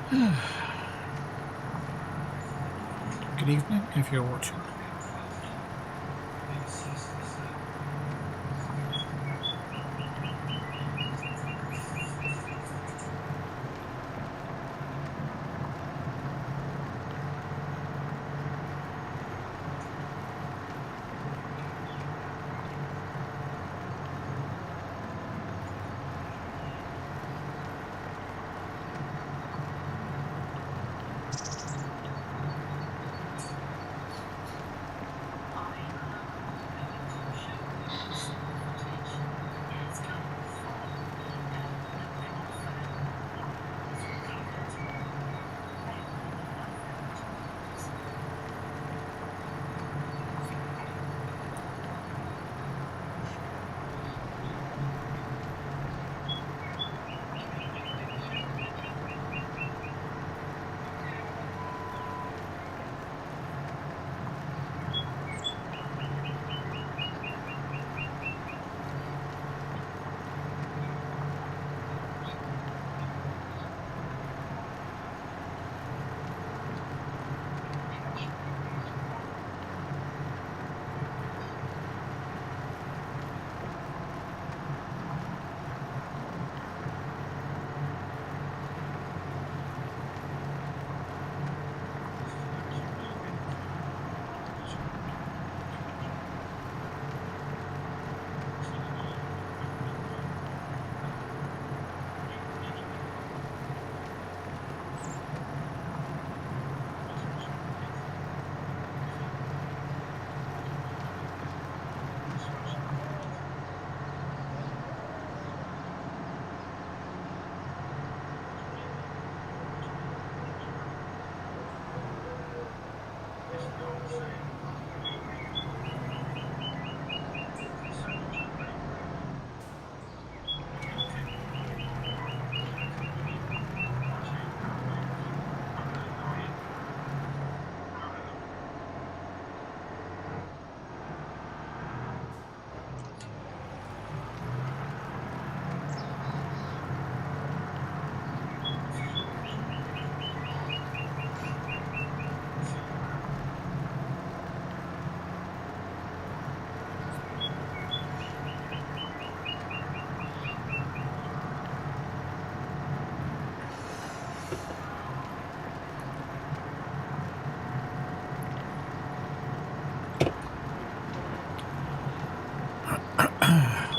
Good evening if you're watching.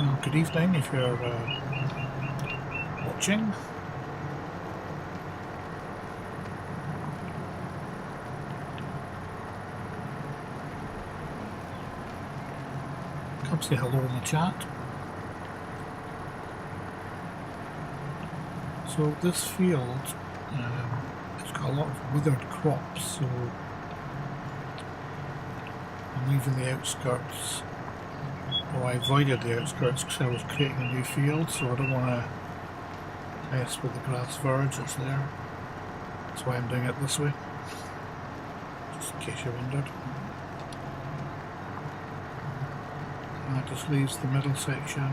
Well, good evening if you're watching. Come say hello in the chat. So this field, it's got a lot of withered crops, so I'm leaving the outskirts. Well, I avoided the outskirts because I was creating a new field, so I don't want to mess with the grass verge that's there. That's why I'm doing it this way, just in case you wondered. And that just leaves the middle section.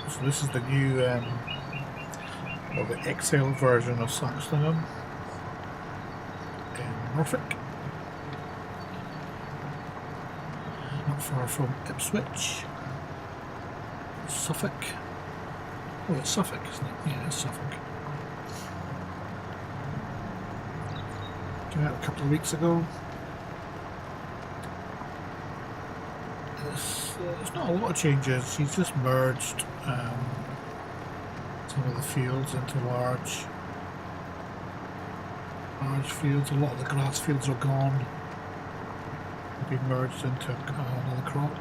So this is the new, or the XL version of Saxlingham in Norfolk, not far from Ipswich, Suffolk. Oh, it's Suffolk, isn't it? Yeah, it's Suffolk. Came out a couple of weeks ago. There's not a lot of changes. He's just merged some of the fields into large fields. A lot of the grass fields are gone. They've been merged into another crop.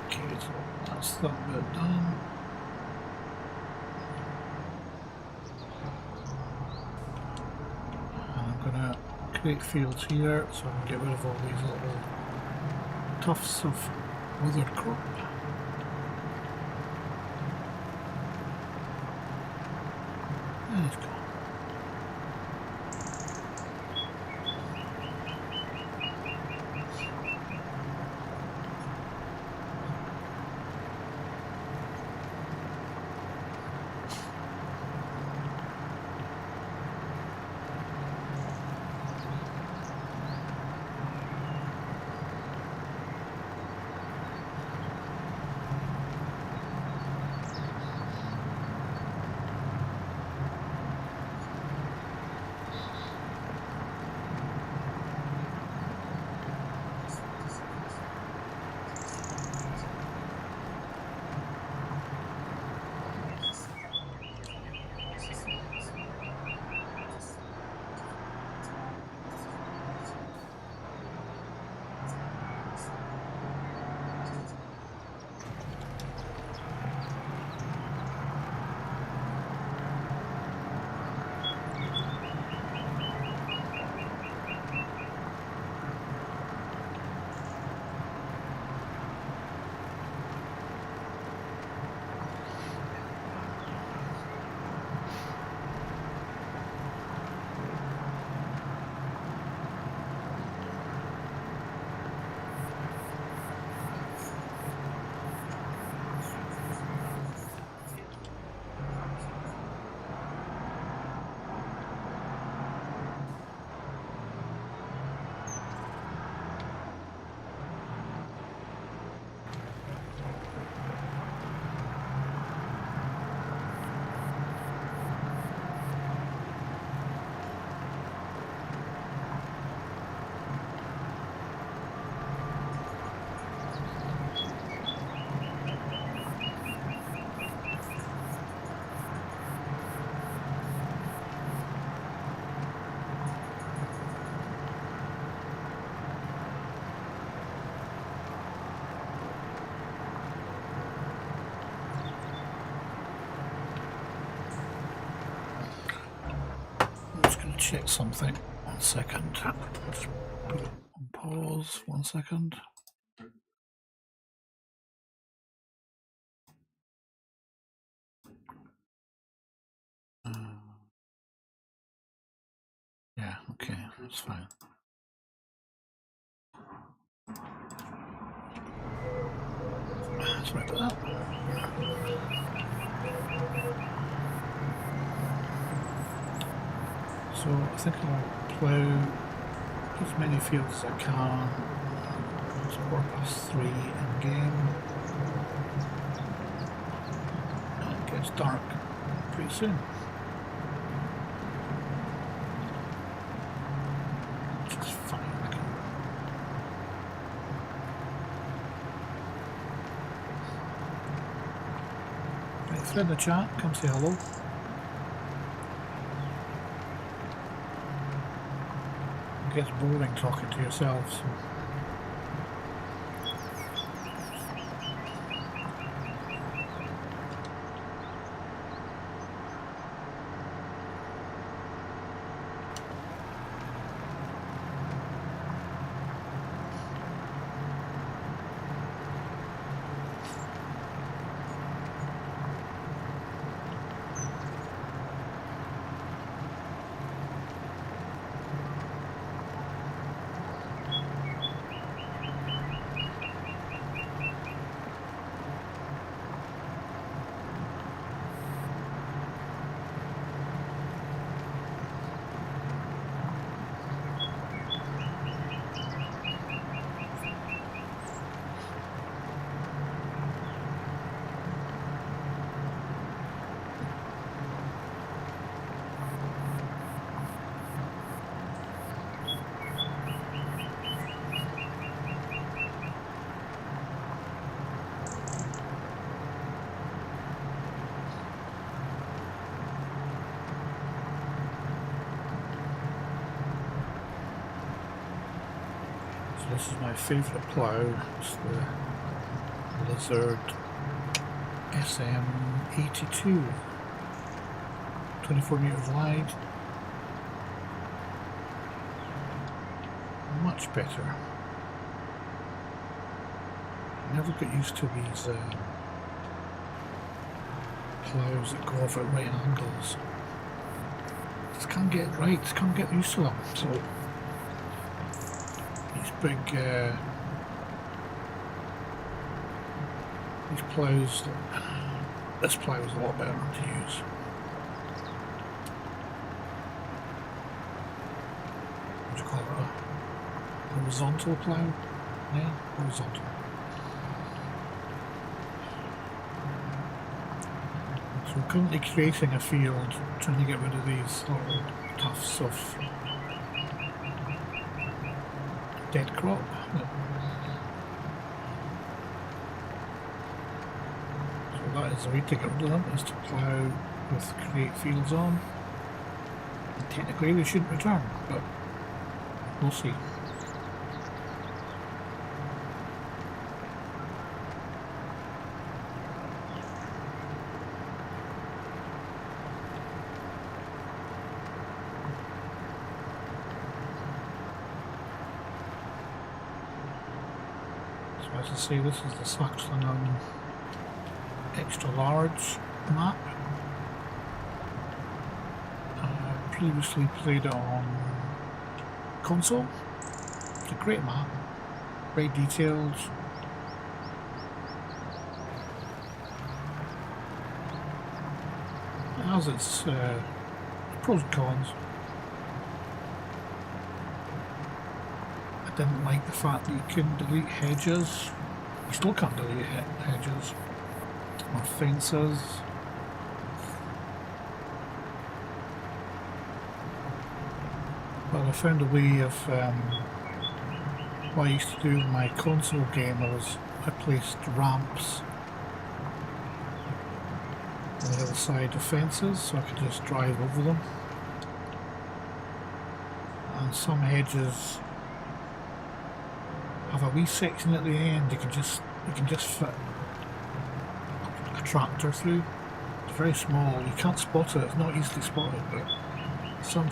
Okay, so that's that bit done. And I'm gonna create fields here so I can get rid of all these little tufts of withered crop. There it's gone. check something. 1 second. Just put it on pause. 1 second. Yeah, okay, that's fine. Let's write that up. So I think I'll plough as many fields as I can. It's 3:15 in game. And it gets dark pretty soon. Which is fine. Right, thread in the chat, come say hello. It gets boring talking to yourselves. So. This is my favourite plough. It's the Lizard SM82, 24 metres wide. Much better. I never got used to these ploughs that go off at right angles. Just can't get it right, just can't get used to them. So big these ploughs, this plough is a lot better to use. What do you call it? A horizontal plough? Yeah, horizontal. So I'm currently creating a field, trying to get rid of these little tufts of dead crop. So that is the way to get rid of them, is to plough with create fields on. And technically they shouldn't return, but we'll see. As I say, this is the Saxlingham extra large map. I previously played it on console. It's a great map, very detailed. It has its pros and cons. I didn't like the fact that you couldn't delete hedges. You still can't delete hedges or fences. But I found a way of what I used to do in my console game was I placed ramps on the other side of fences so I could just drive over them. And some hedges have a wee section at the end you can just fit a tractor through. It's very small, you can't spot it, it's not easily spotted, but Some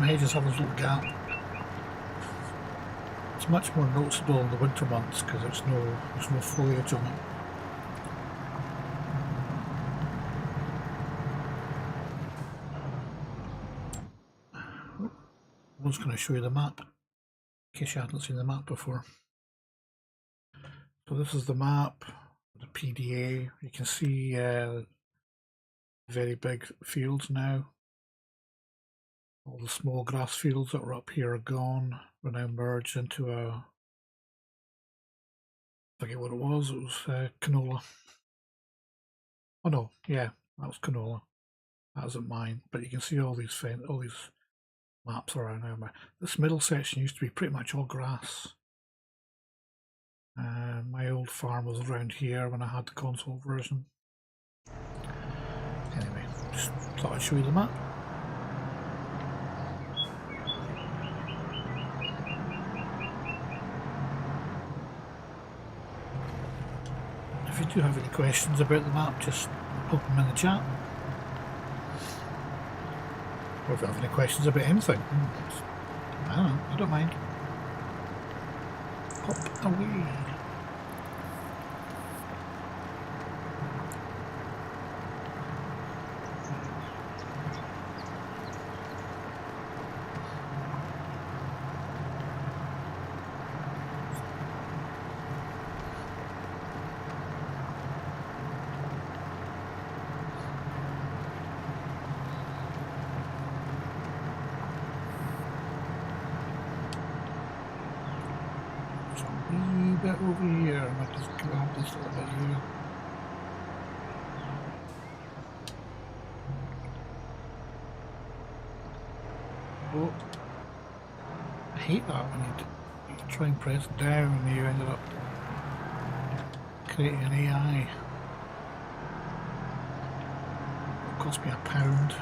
hedges have this little gap. It's much more noticeable in the winter months because there's no foliage on it. I was going to show you the map in case you hadn't seen the map before. So this is the map, the PDA. You can see very big fields now. All the small grass fields that were up here are gone. We're now merged into I forget what it was canola. Oh no, yeah, that was canola. That isn't mine, but you can see all these maps around now. This middle section used to be pretty much all grass. My old farm was around here when I had the console version. Anyway, just thought I'd show you the map. If you do have any questions about the map, just pop them in the chat. Or if you have any questions about anything, I don't know, I don't mind. Pop away. Bit over here, I might just grab this little bit here. Oh, I hate that when you try and press down and you ended up creating an AI. It cost me £1.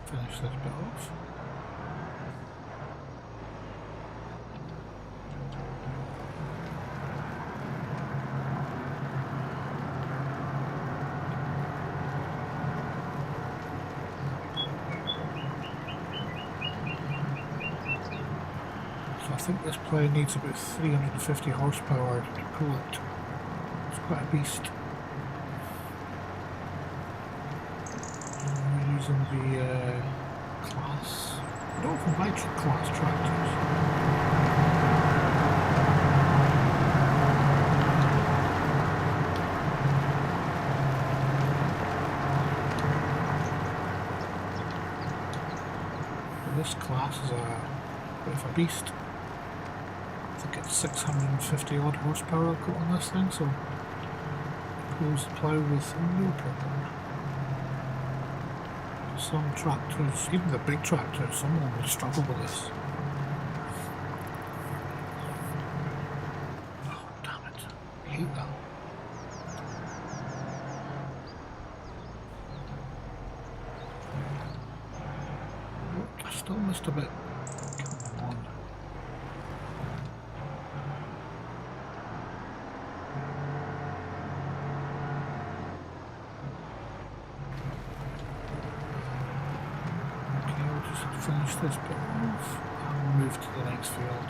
Finish this bit off. So I think this plough needs about 350 horsepower to pull it. It's quite a beast. Using the class. I don't often buy class tractors. But this class is a bit of a beast. I think it's 650 odd horsepower I've got on this thing, so it pulls the plough with no problem. Some tractors, even the big tractors, some of them will struggle with this. Oh, damn it. I hate that. Oh, I still missed a bit. Come on. Finish this bit off and move to the next field.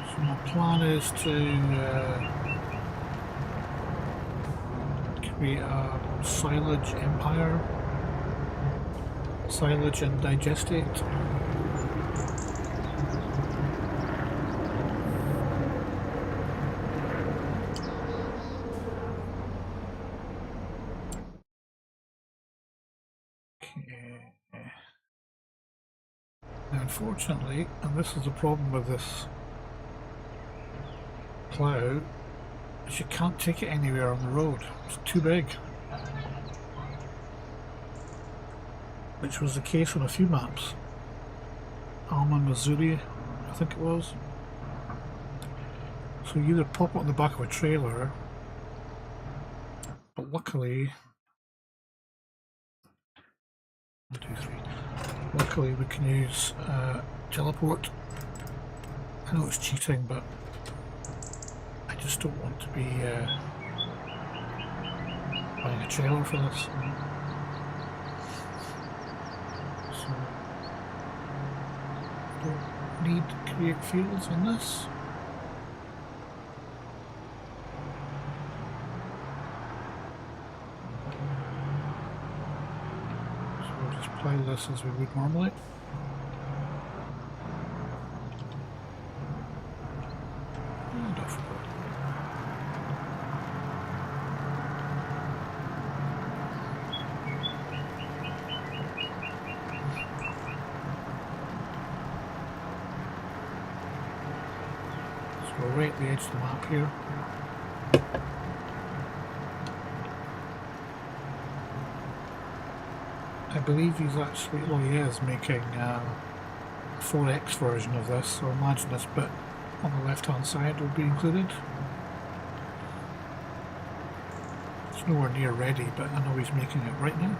So my plan is to create a silage empire, silage and digestate. Unfortunately, and this is the problem with this plough, is you can't take it anywhere on the road. It's too big. Which was the case on a few maps. Alma, Missouri, I think it was. So you either pop it on the back of a trailer, But luckily, 1, 2, 3. Luckily, we can use teleport. I know it's cheating, but I just don't want to be buying a trailer for this. So, don't need to create fields on this. So we'll just apply this as we would normally. And off we go. So we're right at the edge of the map here. I believe he's actually, well, he is making a 4X version of this, so imagine this bit on the left hand side will be included. It's nowhere near ready, but I know he's making it right now.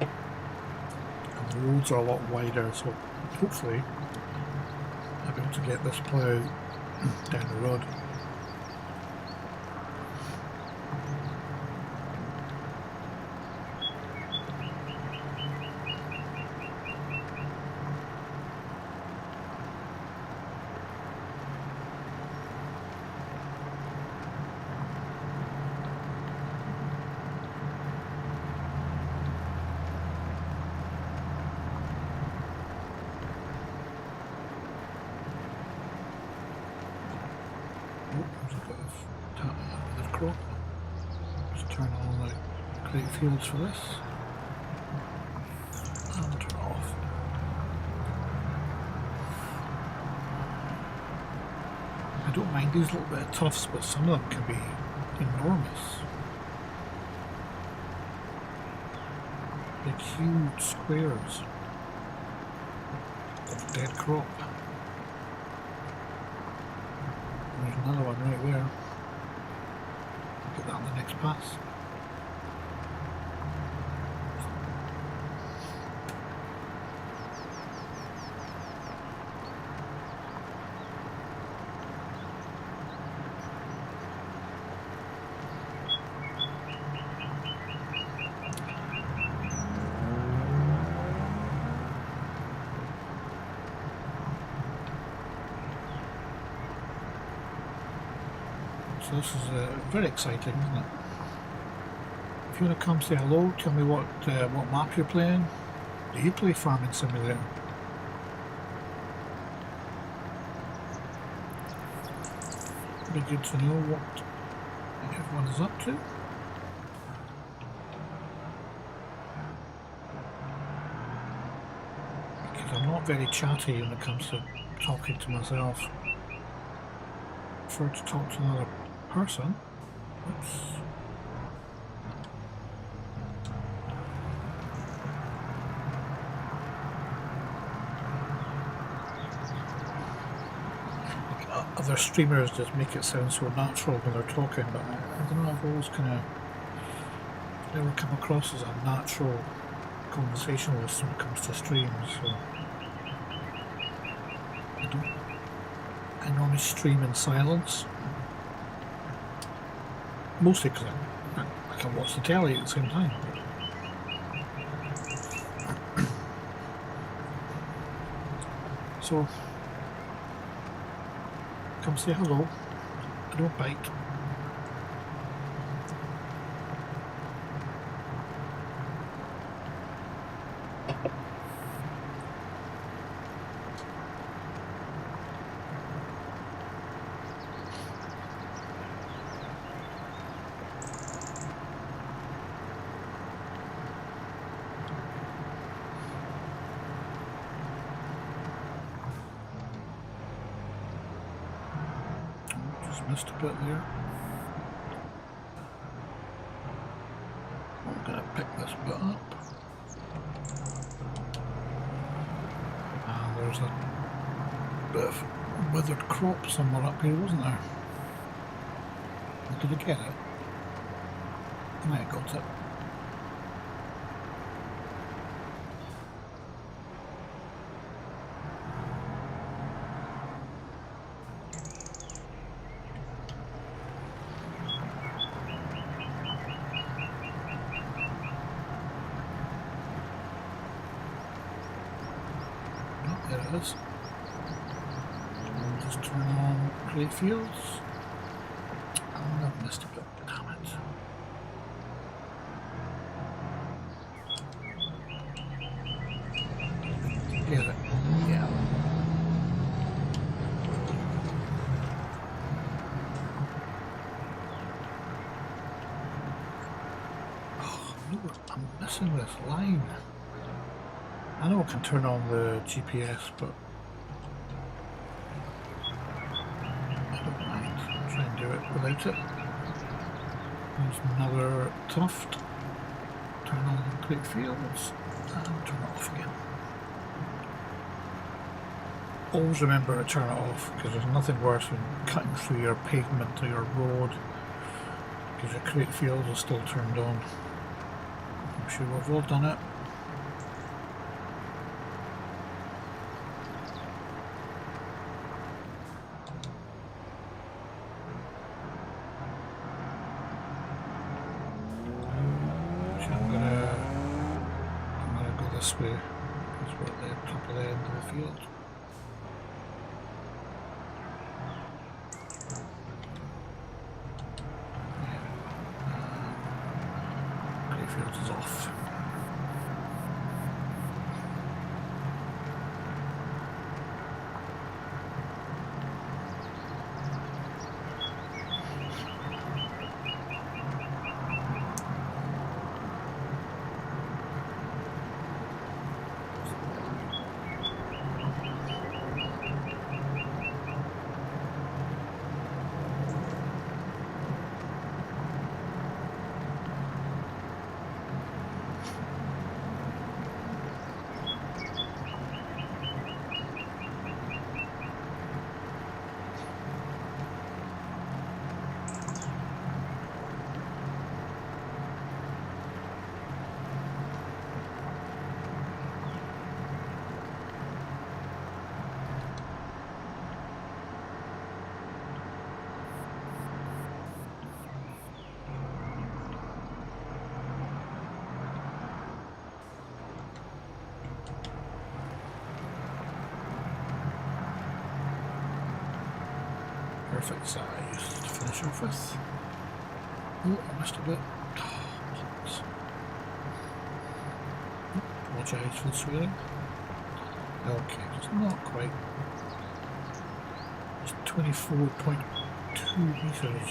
And the roads are a lot wider, so hopefully I'll be able to get this plough down the road. Just turn on the create fields for this and turn off. I don't mind these little bit of tufts, but some of them can be enormous. Big huge squares of dead crop. There's another one right there. Get that on the next pass. So this is very exciting, isn't it? If you want to come say hello, tell me what map you're playing. Do you play Farming Simulator? It'd be good to know what everyone is up to. Because I'm not very chatty when it comes to talking to myself. I prefer to talk to another person. Oops. Other streamers just make it sound so natural when they're talking, but I don't know, I've always kind of never come across as a natural conversationalist when it comes to streams, so I normally stream in silence. Mostly because I can watch the telly at the same time. So, come say hello. I don't bite. Missed a bit there. I'm going to pick this bit up. And there's a bit of withered crop somewhere up here, wasn't there? Did I get it? I might have got it. There it is. We'll just turn on great fields. Oh, I've missed a bit. Damn it. Get it? Yeah. Oh, no, I'm missing this line. I know I can turn on the GPS, but I don't mind. I'll try and do it without it. There's another tuft. Turn on the great fields and turn it off again. Always remember to turn it off, because there's nothing worse than cutting through your pavement or your road because your great fields are still turned on. I'm sure we've all done it. This way, because we're at the top of the end of the field. Great field is off. Perfect size to finish off with. Oh, I missed a bit. Apologise for the swearing. Okay, it's not quite. It's 24.2 metres.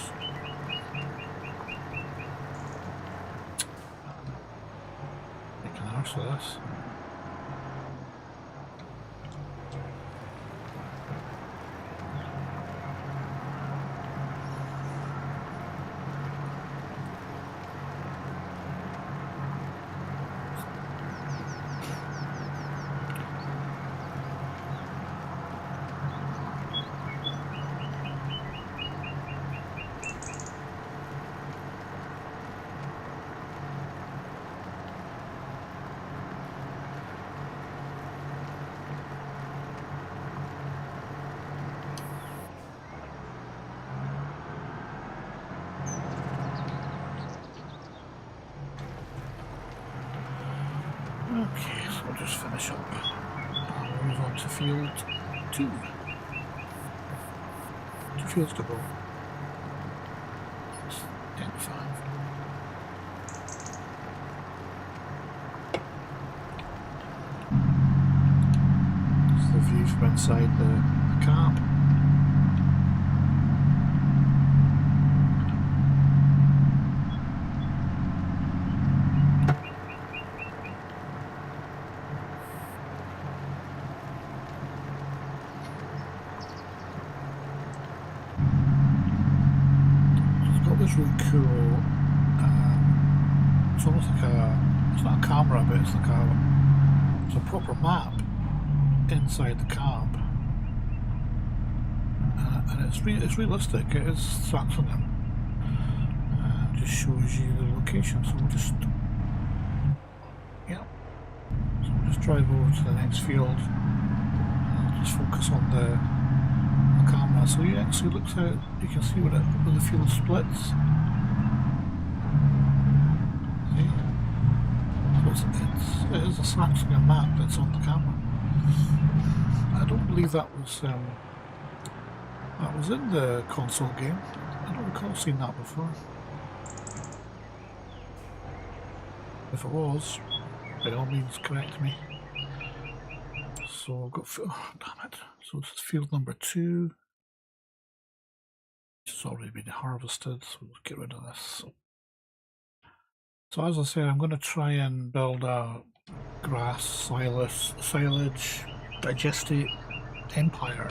Make an arse of this. Okay, so we'll just finish up. I'll move on to field 2. 2 fields to go. It's 10 to 5. This is the view from inside the camp. Really cool. It's almost like it's not a camera, but it's like it's a proper map inside the camp, and it's realistic. It is Saxlingham. just shows you the location. So we'll just, yeah. So we'll just drive over to the next field. I'll just focus on the camera. So yeah, so it looks out. You can see where the field splits. See? So it is a Saxlingham map that's on the camera. I don't believe that was in the console game. I don't recall seeing that before. If it was, by all means correct me. So I've got, oh, damn it. So this is field number 2. It's already been harvested, so we'll get rid of this. So as I said, I'm going to try and build a grass, silage, digestate empire.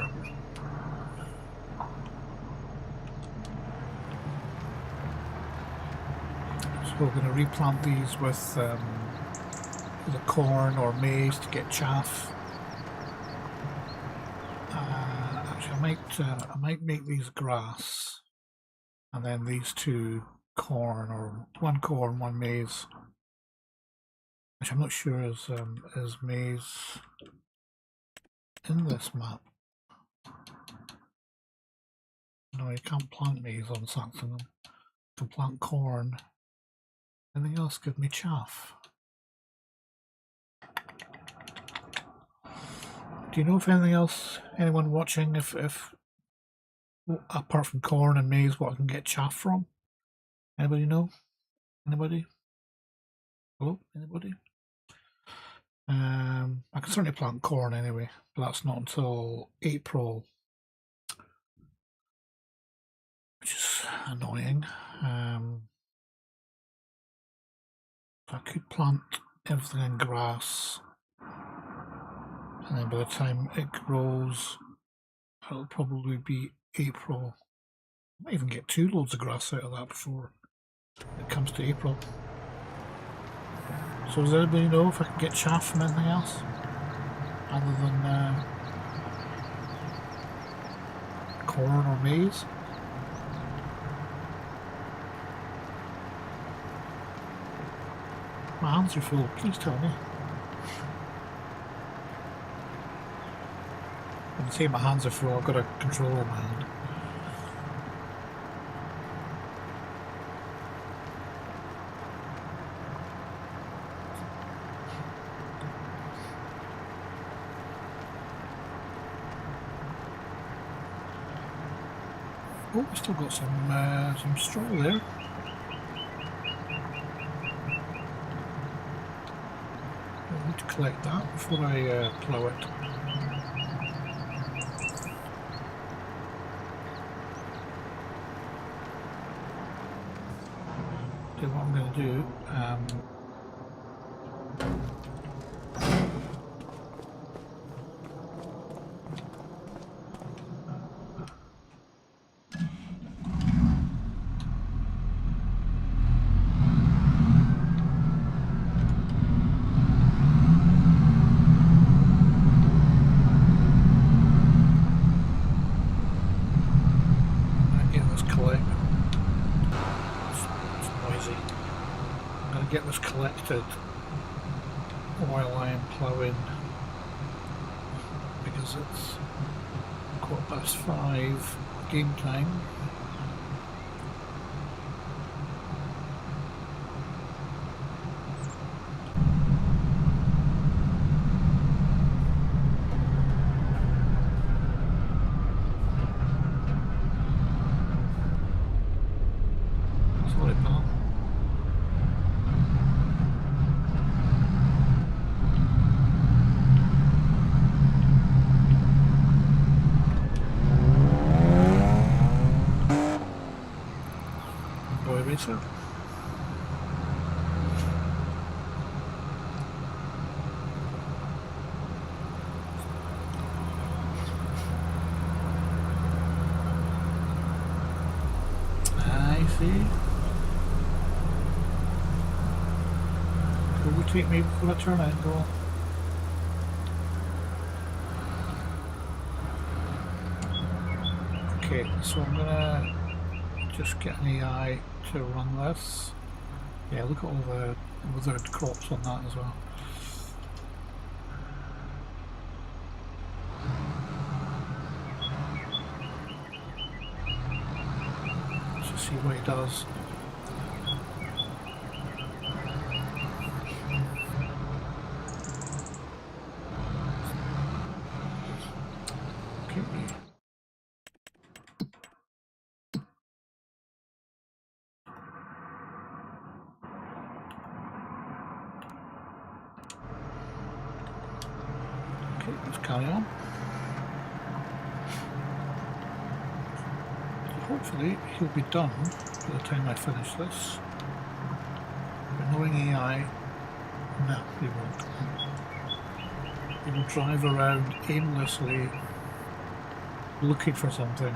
So we're going to replant these with either corn or maize to get chaff. Actually, I might make these grass, and then these 2 corn, or 1 corn, 1 maize. Which I'm not sure is maize in this map. No, you can't plant maize on Saxlingham. You can plant corn. Anything else give me chaff? Do you know if anything else, anyone watching, if apart from corn and maize, what I can get chaff from? Anybody know? Anybody? Hello? Anybody? I can certainly plant corn anyway, but that's not until April, which is annoying. I could plant everything in grass, and then by the time it grows, it'll probably be April. I might even get 2 loads of grass out of that before it comes to April. So does anybody know if I can get chaff from anything else other than corn or maize? My hands are full, please tell me. When I say my hands are full, I've got a controller in my hand. Oh, we still got some straw there. I need to collect that before I plough it. So what I'm going to do, get this collected while I am ploughing, because it's 5:15 game time. Sorry, pal. Racer. I see. Overtake me before I turn angle. Okay, so I'm gonna just get an AI to run this. Yeah, look at all the withered crops on that as well. Let's see what he does. Let's carry on. Hopefully he'll be done by the time I finish this. But knowing AI, no, he won't. He will drive around aimlessly looking for something.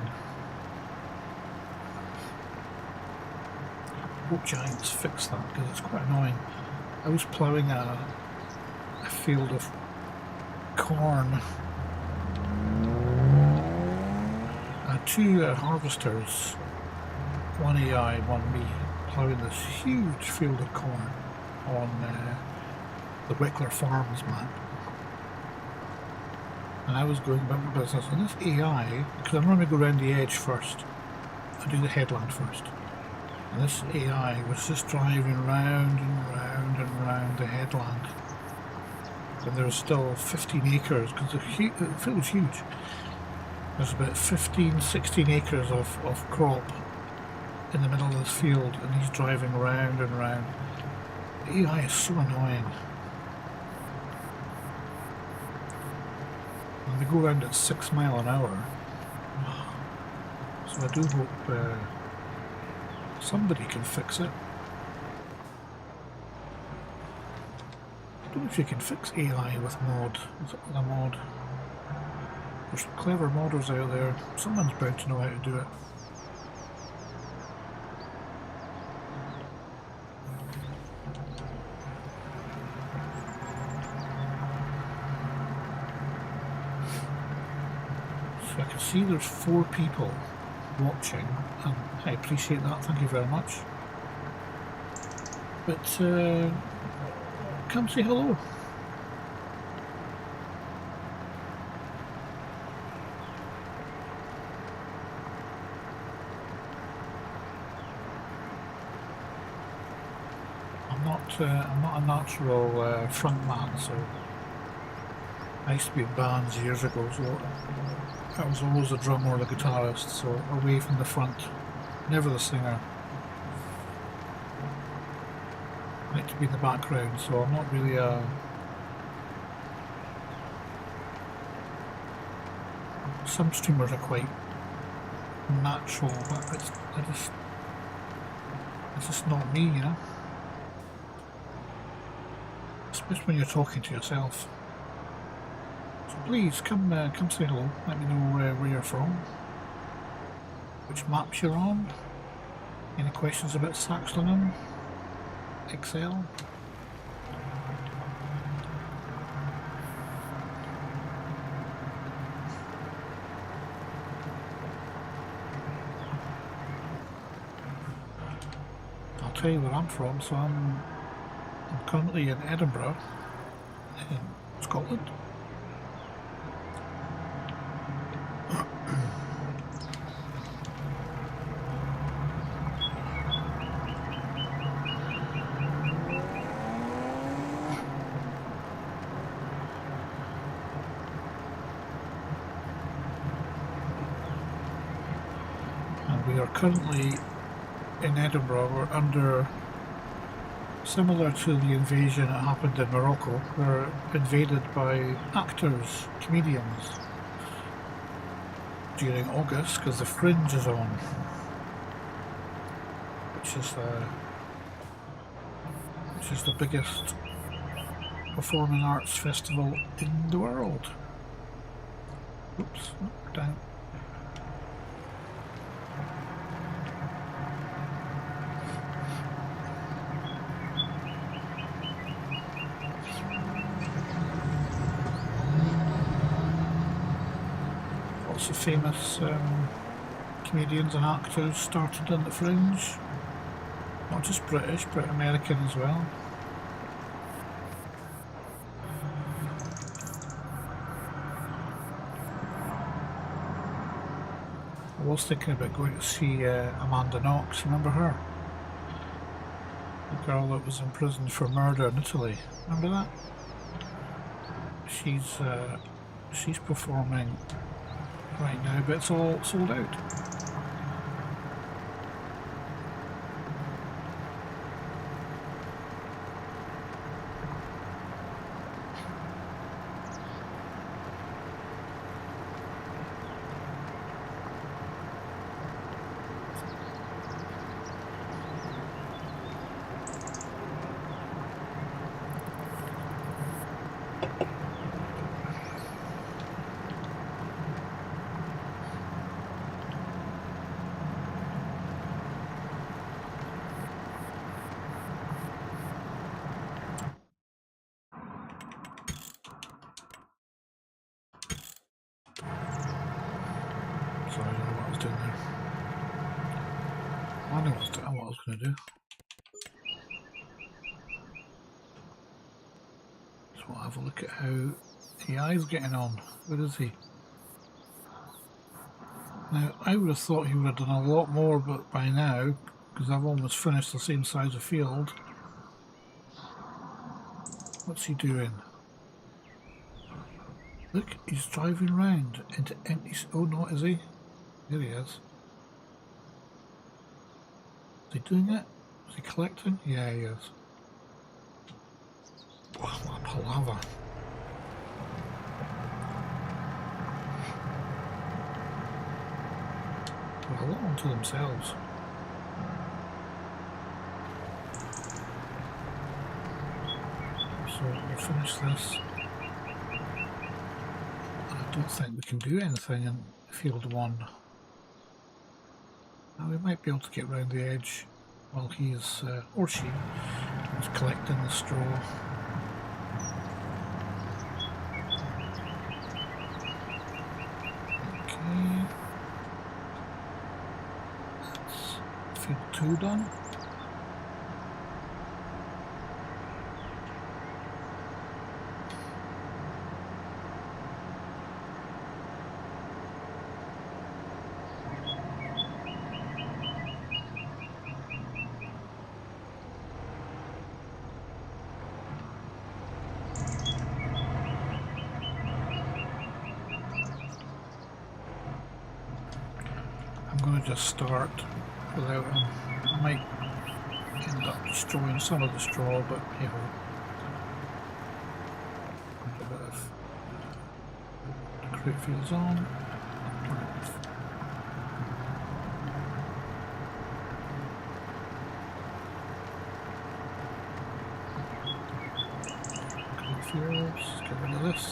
Hope Giants fix that because it's quite annoying. I was ploughing a field of corn. I had two harvesters, one AI, one me, ploughing this huge field of corn on the Wickler Farms map. And I was going about my business, and this AI, because I normally go around the edge first, I do the headland first. And this AI was just driving round and round and round the headland. And there's still 15 acres, because the field was huge. There's about 15, 16 acres of crop in the middle of this field, and he's driving round and round. The AI is so annoying. And they go around at 6 miles an hour. So I do hope somebody can fix it. I don't know if you can fix AI with a mod. There's some clever modders out there. Someone's bound to know how to do it. So I can see there's 4 people watching, and I appreciate that, thank you very much. But come say hello. I'm not a natural front man, so I used to be in bands years ago, so I was always the drummer or the guitarist, so away from the front, never the singer. I like to be in the background, so I'm not really a... Some streamers are quite natural, but it's just not me, you know? Especially when you're talking to yourself. So please, come say hello, let me know where you're from, which maps you're on, any questions about Saxlingham, Excel. I'll tell you where I'm from, so I'm currently in Edinburgh, in Scotland. And we are currently in Edinburgh. We're under... Similar to the invasion that happened in Morocco, we're invaded by actors, comedians, during August because the Fringe is on, which is the biggest performing arts festival in the world. Oops, down. Famous comedians and actors started on the Fringe. Not just British, but American as well. I was thinking about going to see Amanda Knox, remember her? The girl that was imprisoned for murder in Italy, remember that? She's performing right now, but it's all sold out. Sorry, I don't know what I was doing there. I know what I was going to do. So we'll have a look at how AI's getting on. Where is he? Now, I would have thought he would have done a lot more, but by now, because I've almost finished the same size of field. What's he doing? Look, he's driving round into empty... Oh, no, is he? There he is. Is he doing it? Is he collecting? Yeah, he is. Wow, what a palaver. They're a lot onto themselves. So we'll finish this. I don't think we can do anything in field 1. Now we might be able to get round the edge while he's, or she, is collecting the straw. Okay. That's field 2 done. Just start without him. I might end up destroying some of the straw, but you know, a bit of crate fields on. Crate fields, get rid of this.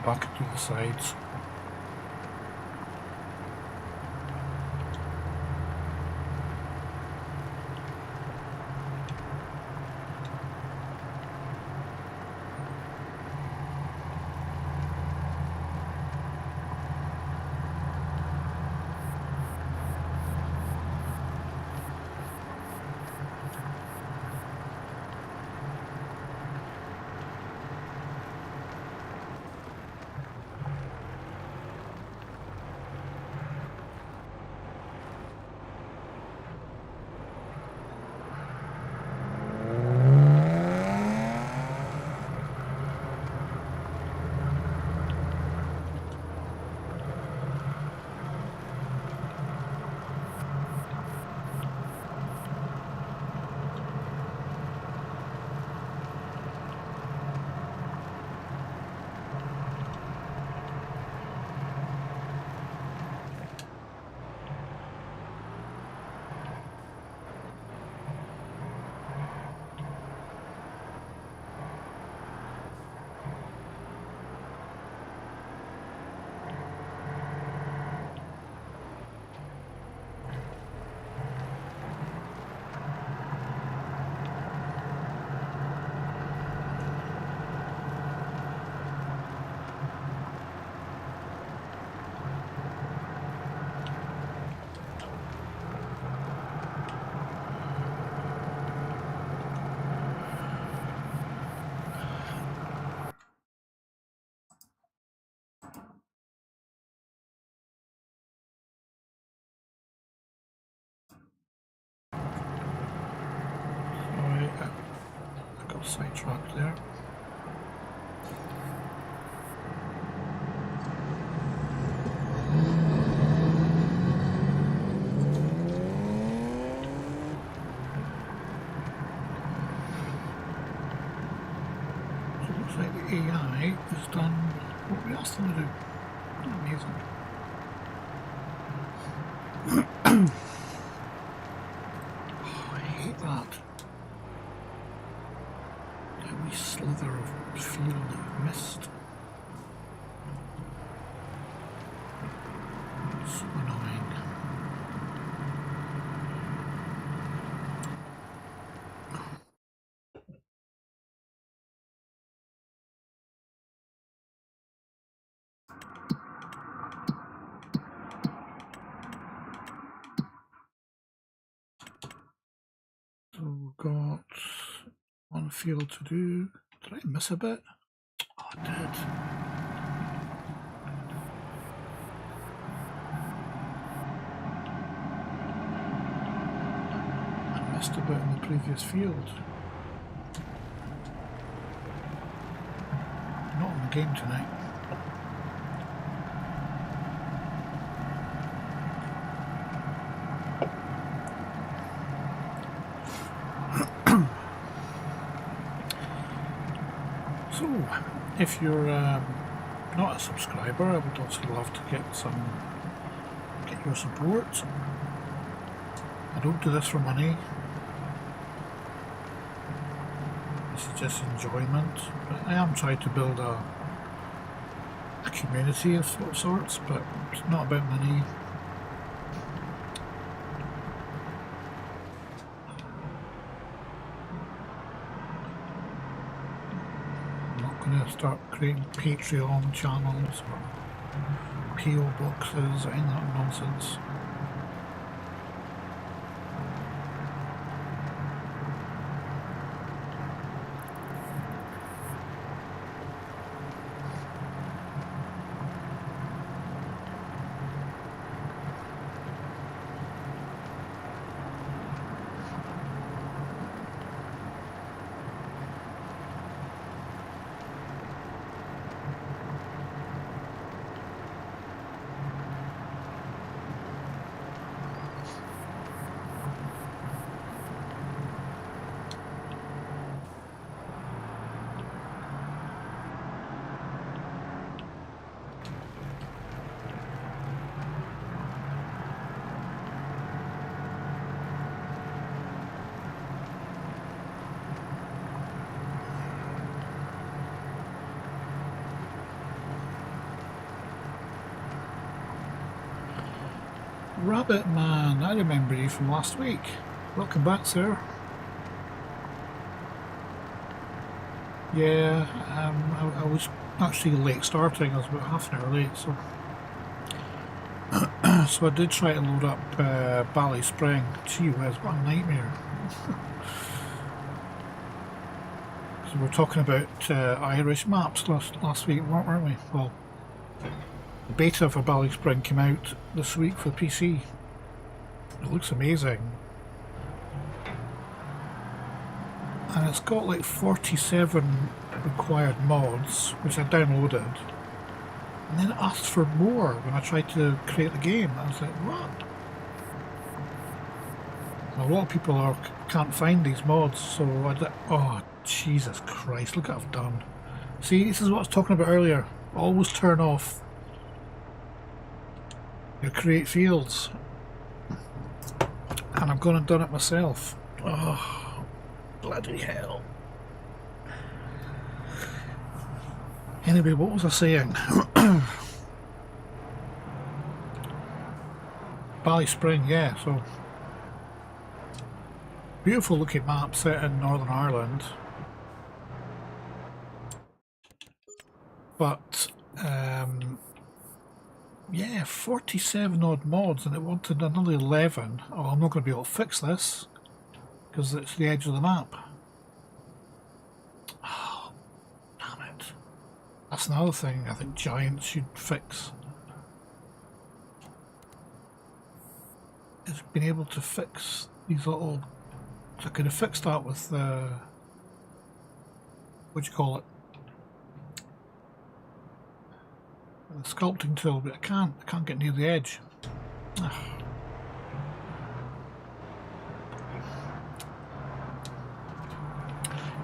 bucket to the sides. Sidetracked there. So it looks like the AI has done what we asked them to do. Amazing. Oh, I hate that. Slither of field of mist. So annoying. So we've got one field to do. Did I miss a bit? Oh, I did. I missed a bit in the previous field. Not in the game tonight. So, if you're not a subscriber, I would also love to get your support. I don't do this for money. This is just enjoyment. But I am trying to build a community of sorts, but it's not about money. Start creating Patreon channels or PO boxes, any of that nonsense. Rabbit Man, I remember you from last week. Welcome back, sir. Yeah, I was actually late starting. I was about half an hour late, so so I did try to load up Bally Spring. Gee whiz, what a nightmare. So we're talking about Irish maps last week, weren't we? Well, the beta for Bally Spring came out this week for PC. It looks amazing. And it's got like 47 required mods, which I downloaded. And then it asked for more when I tried to create the game. I was like, what? A lot of people can't find these mods, so oh, Jesus Christ, look what I've done. See, this is what I was talking about earlier. Always turn off your create fields. And I've gone and done it myself. Oh, bloody hell. Anyway, what was I saying? Bally Spring, yeah, so beautiful looking map set in Northern Ireland. But yeah, 47 odd mods, and it wanted another 11. Oh, I'm not going to be able to fix this because it's the edge of the map. Oh, damn it. That's another thing I think Giants should fix. Is being able to fix these little. So I could have fixed that with the. What do you call it? The sculpting tool, but I can't get near the edge. Ugh.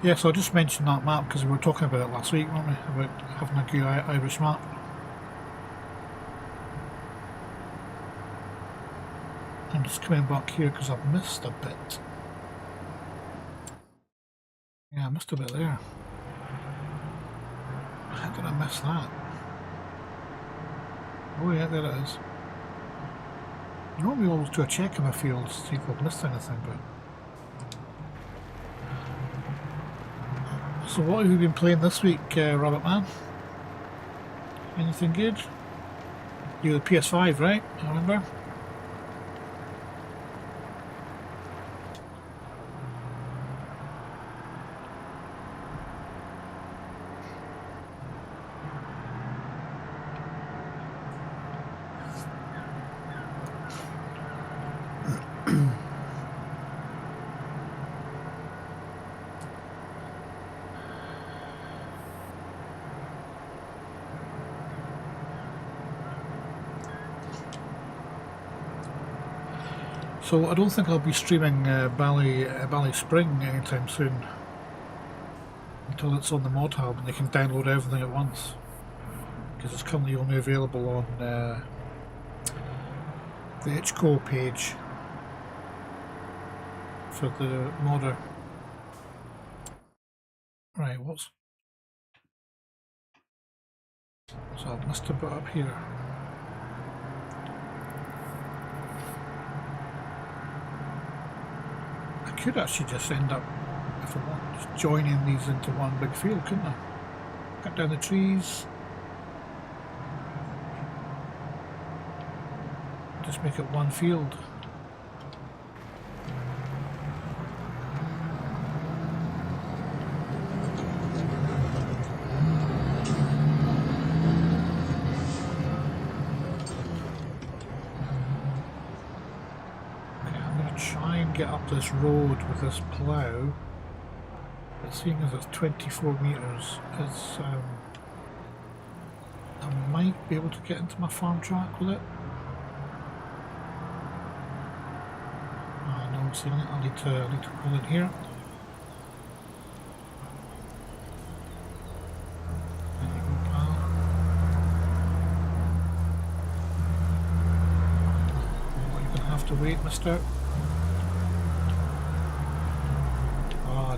Yeah, so I just mentioned that map because we were talking about it last week, weren't we? About having a good Irish map. I'm just coming back here because I've missed a bit. Yeah, I missed a bit there. How did I miss that? Oh yeah, there it is. Normally we always do a check in my fields to see if I've missed anything, but... So what have you been playing this week, Rabbit Man? Anything good? You the PS5, right? I remember. So I don't think I'll be streaming Bally Spring anytime soon, until it's on the mod hub and they can download everything at once, because it's currently only available on the HCO page for the modder. Right, so I've missed a bit up here. I could actually just end up, if I want, just joining these into one big field, couldn't I? Cut down the trees. Just make it one field. Get up this road with this plough, but seeing as it's 24 metres, I might be able to get into my farm track with it. Oh no, I'm seeing it. I need to pull in here. There you go, pal. Oh, you're gonna have to wait, mister.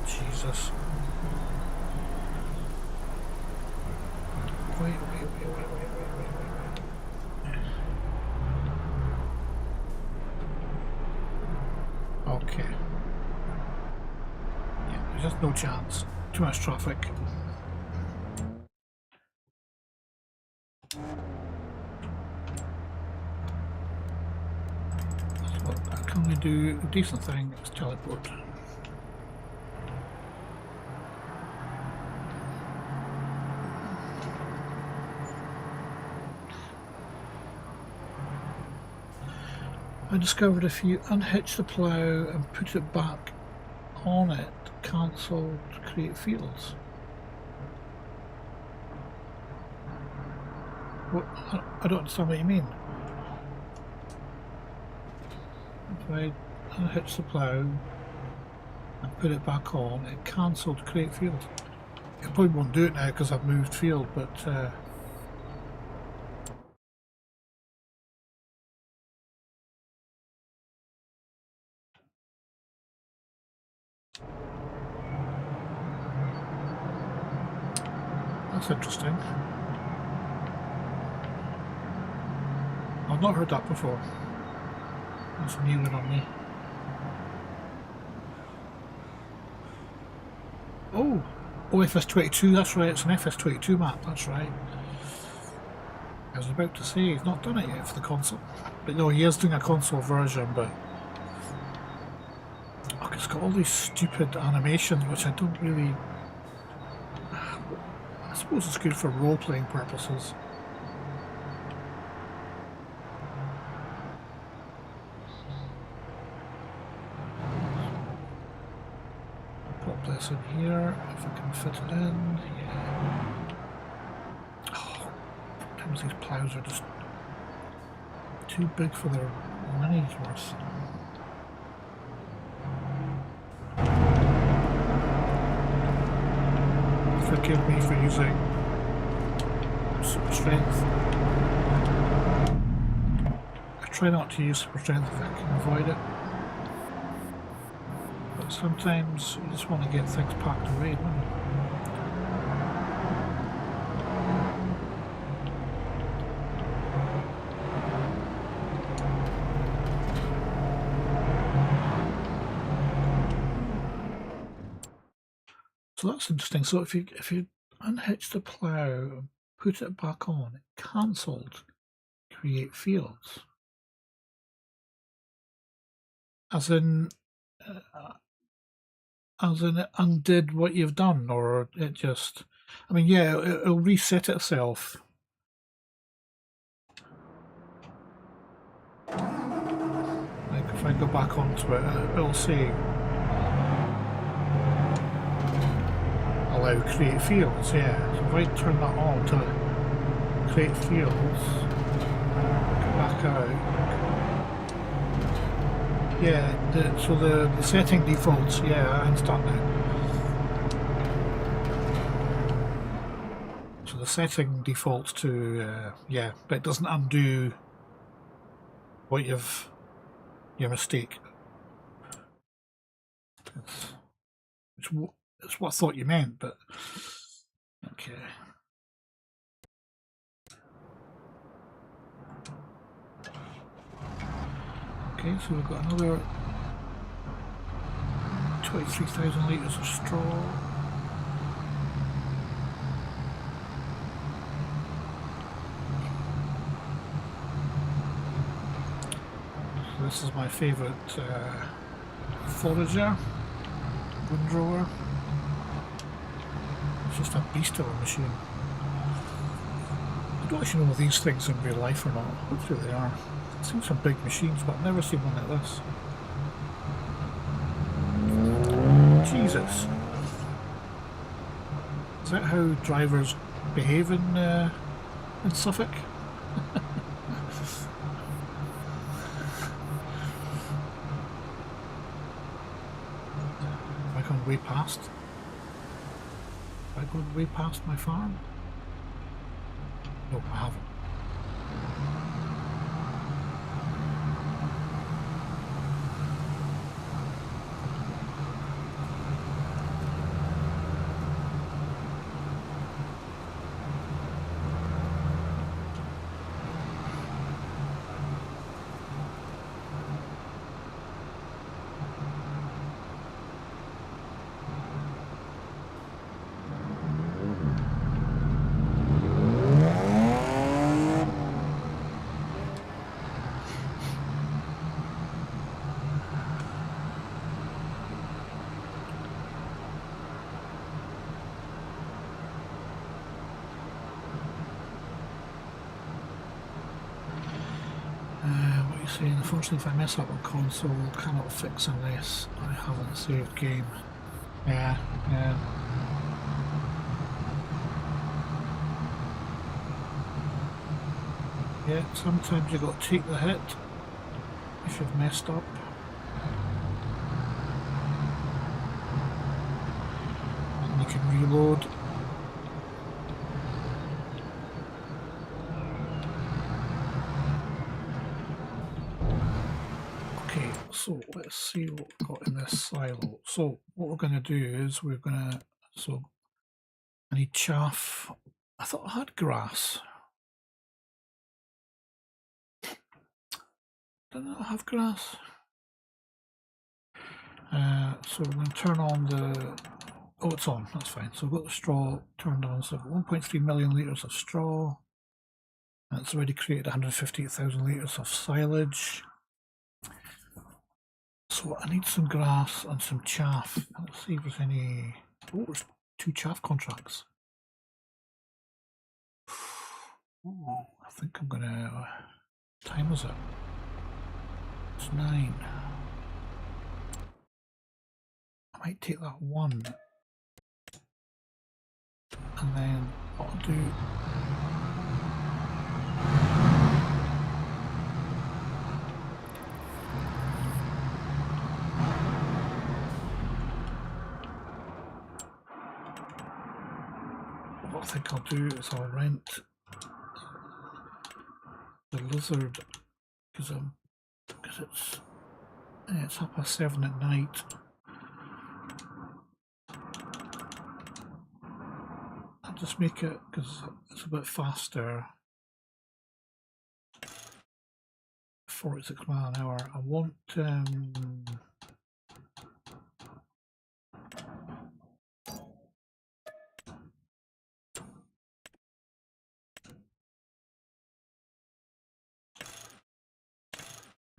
Jesus. Wait. No chance. Too much traffic. So can we do a decent thing? It's teleport. I discovered if you unhitch the plough and put it back on it, cancel to create fields. What? I don't understand what you mean. If I unhitch the plough and put it back on, it cancelled to create fields. It probably won't do it now because I've moved field, but that's interesting. I've not heard that before. That's a new one on me. Oh, FS22, that's right, it's an FS22 map, that's right. I was about to say, he's not done it yet for the console. But no, he is doing a console version, but look, it's got all these stupid animations, which I don't really... I suppose it's good for role-playing purposes. Pop this in here, if I can fit it in. Yeah. Oh, sometimes these ploughs are just too big for their money's worth. Forgive me for using super strength. I try not to use super strength if I can avoid it. But sometimes you just want to get things packed away, don't you? So that's interesting. So if you unhitch the plough and put it back on, it cancelled create fields. As in it undid what you've done, or it just... I mean, yeah, it'll reset itself. Like if I go back onto it, it'll say allow create fields, yeah. So if I turn that on to create fields, go back out. Yeah, so the setting defaults, yeah, I understand now. So the setting defaults to, yeah, but it doesn't undo what your mistake. It's what I thought you meant, but okay. Okay, so we've got another 23,000 litres of straw. So this is my favourite forager, windrower. It's just a beast of a machine. I don't actually know if these things in real life or not. Hopefully they are. I've seen some big machines, but I've never seen one like this. Jesus. Is that how drivers behave in Suffolk? Have I gone way past? Have I gone way past my farm? No, I haven't. saying, unfortunately, if I mess up on console, cannot fix unless I haven't saved game. Yeah, yeah. Yeah, sometimes you've got to take the hit if you've messed up. And you can reload. Okay, so let's see what we've got in this silo. So what we're going to do is we're going to, so I need chaff. I thought I had grass. Did I not have grass? So we're going to turn on the, oh, it's on, that's fine. So we've got the straw turned on, so 1.3 million litres of straw. And it's already created 158,000 litres of silage. So I need some grass and some chaff. Let's see if there's any, oh, there's 2 chaff contracts. Ooh, I think I'm going to, what time is it? It's 9. I might take that one. And then what I'll do, what I think I'll do is I'll rent the lizard because it's 7:30 at night. I'll just make it because it's a bit faster. 46 miles an hour. I want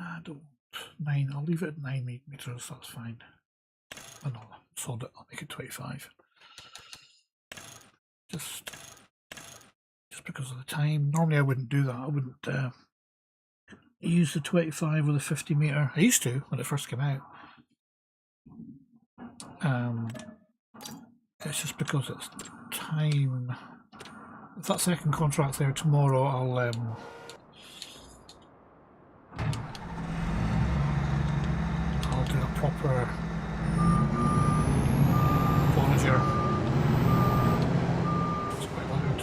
I don't 9. I'll leave it at 9 meters. That's fine. Oh no, sold it. I'll make it 25. Just because of the time. Normally I wouldn't do that. I wouldn't use the 25 or the 50 meter. I used to when it first came out. It's just because it's time. If that second contract's there tomorrow, I'll do a proper forager. It's quite loud.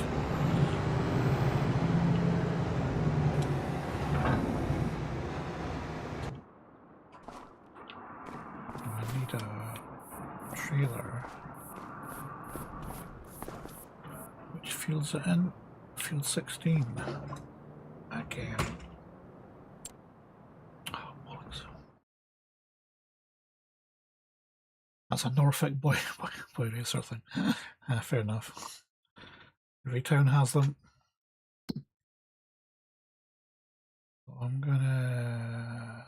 I need a trailer. Which field's it in? Field 16. Again. Oh, bollocks. That's a Norfolk boy racer thing. Fair enough. Every town has them. So I'm gonna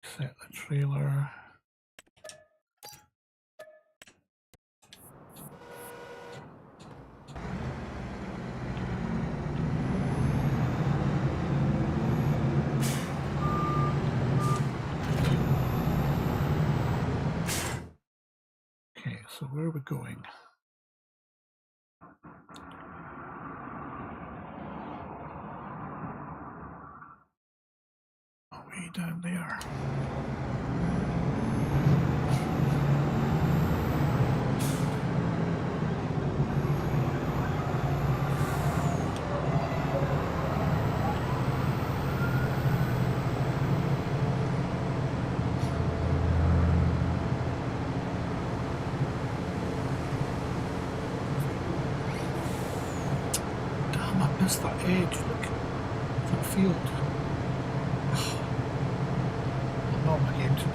set the trailer. Okay, so where are we going? Way down there. Damn, I missed that edge. Look, that field. Not my game today.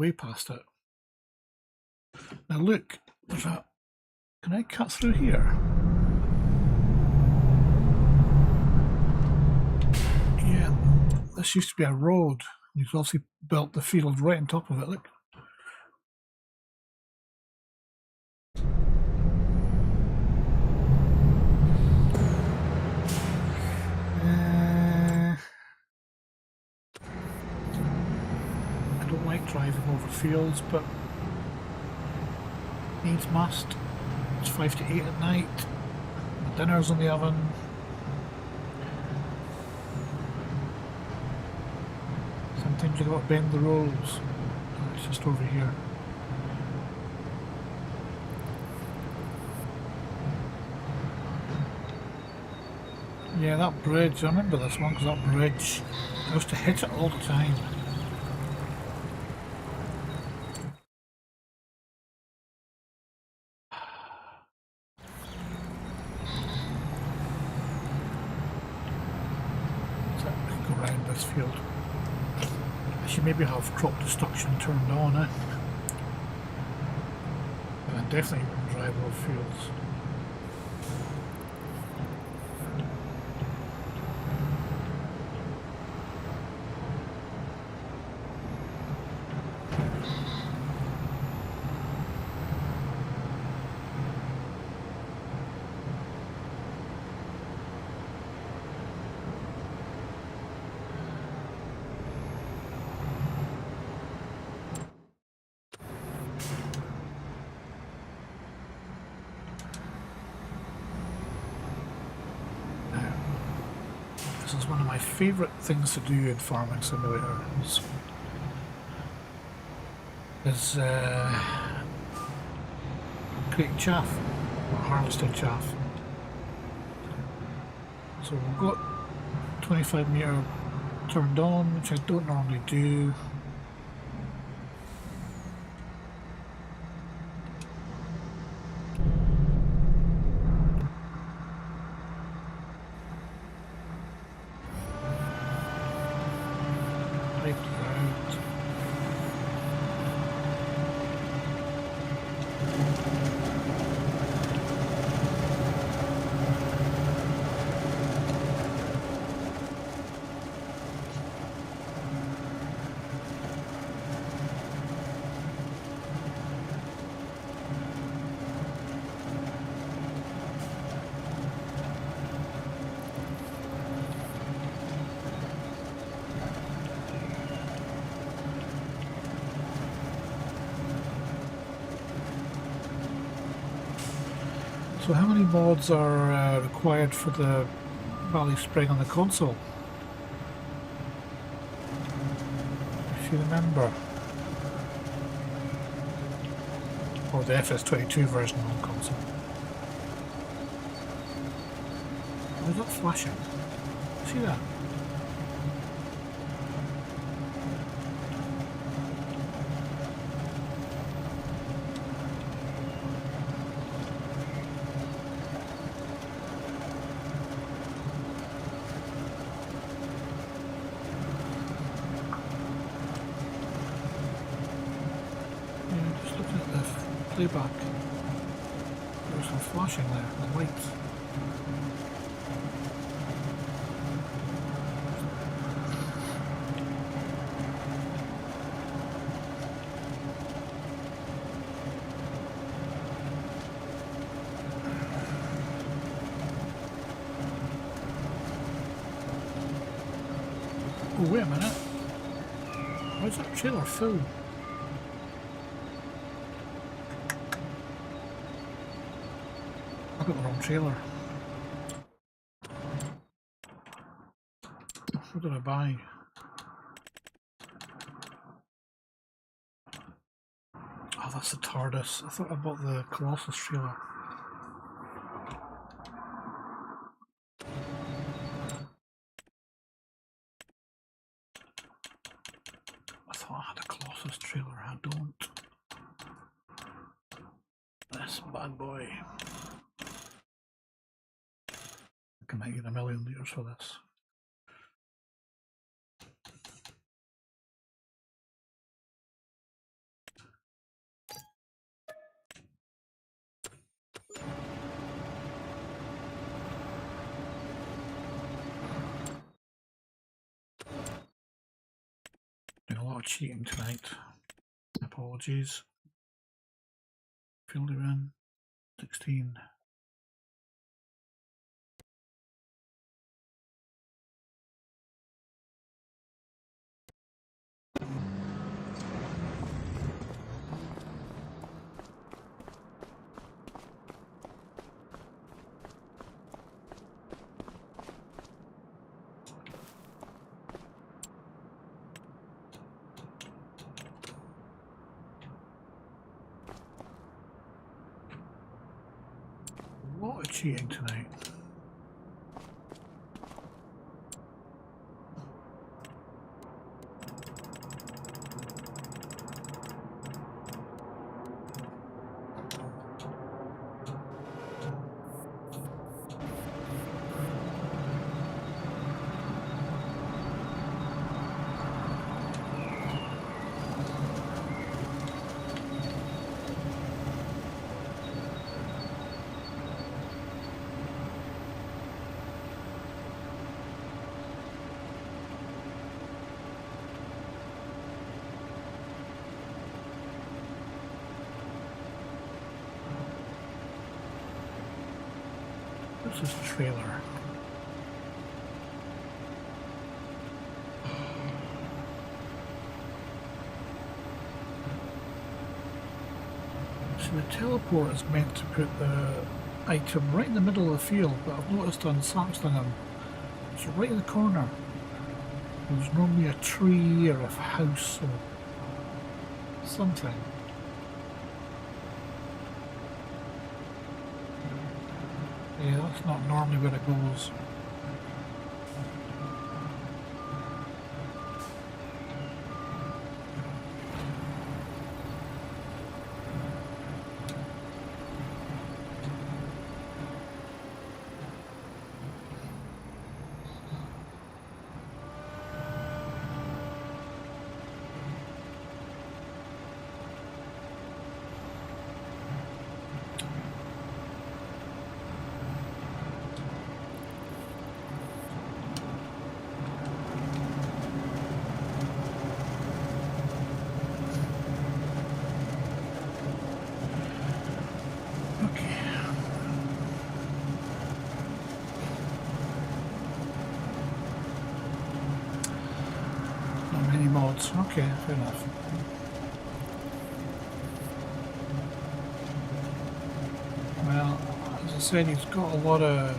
way past it. Now look, there's a... Can I cut through here? Yeah, this used to be a road. You've obviously built the field right on top of it, look. I don't like driving over fields, but needs must. It's 5 to 8 at night. My dinner's in the oven. Sometimes you gotta bend the rules. Oh, it's just over here. Yeah, that bridge, I remember this one because that bridge, I used to hit it all the time. So I can go around this field. I should maybe have crop destruction turned on, eh? But I definitely wouldn't drive over fields. This is one of my favourite things to do in Farming Simulator is creating chaff, or harvesting chaff. So we've got 25 metre turned on, which I don't normally do. So how many mods are required for the Valley Spring on the console? If you remember. Or the FS22 version on console. Why is that flashing? See that? Playback. There's some flashing there, the lights. Oh, wait a minute. Why is that trailer full? Got the wrong trailer. What did I buy? Oh, that's the TARDIS. I thought I bought the Colossus trailer. I thought I had a Colossus trailer. I don't. This bad boy. I might get $1 million for this. Doing a lot of cheating tonight. Apologies. Field in 16. A lot of cheating tonight. This is a trailer. So the teleport is meant to put the item right in the middle of the field, but I've noticed on Saxlingham, it's right in the corner. There's normally a tree or a house or something. Yeah, that's not normally where it goes. Okay, fair enough. Well, as I said, he's got a lot of...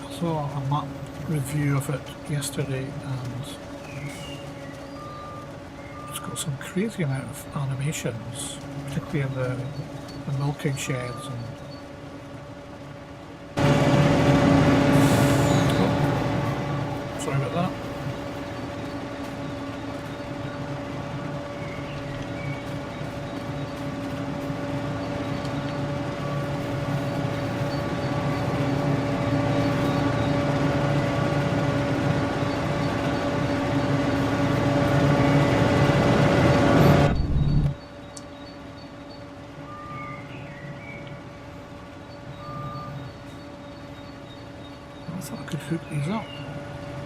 I saw a map review of it yesterday, and it's got some crazy amount of animations, particularly in the milking sheds and... Oh, sorry about that. I thought I could hook these up.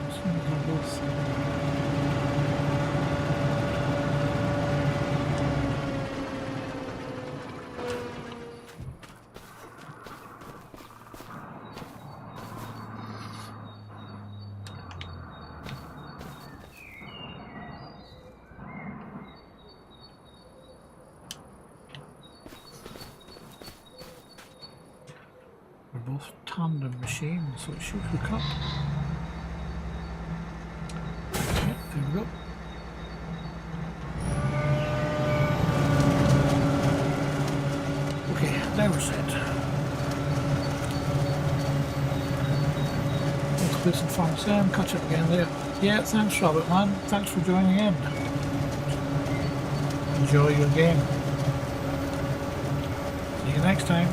As soon as I both. They're both tandem machines, so it should hook up. Yeah, there we go. Okay, now we're set. Let's do some fun. Sam, catch up again there. Yeah, thanks Robert, man. Thanks for joining in. Enjoy your game. See you next time.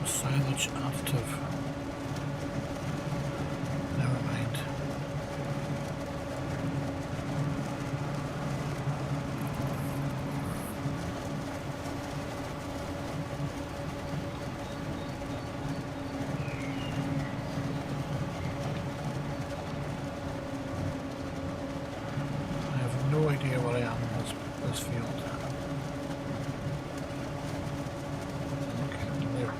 Silage active. Never mind. I have no idea where I am in this field. Okay, I'm there.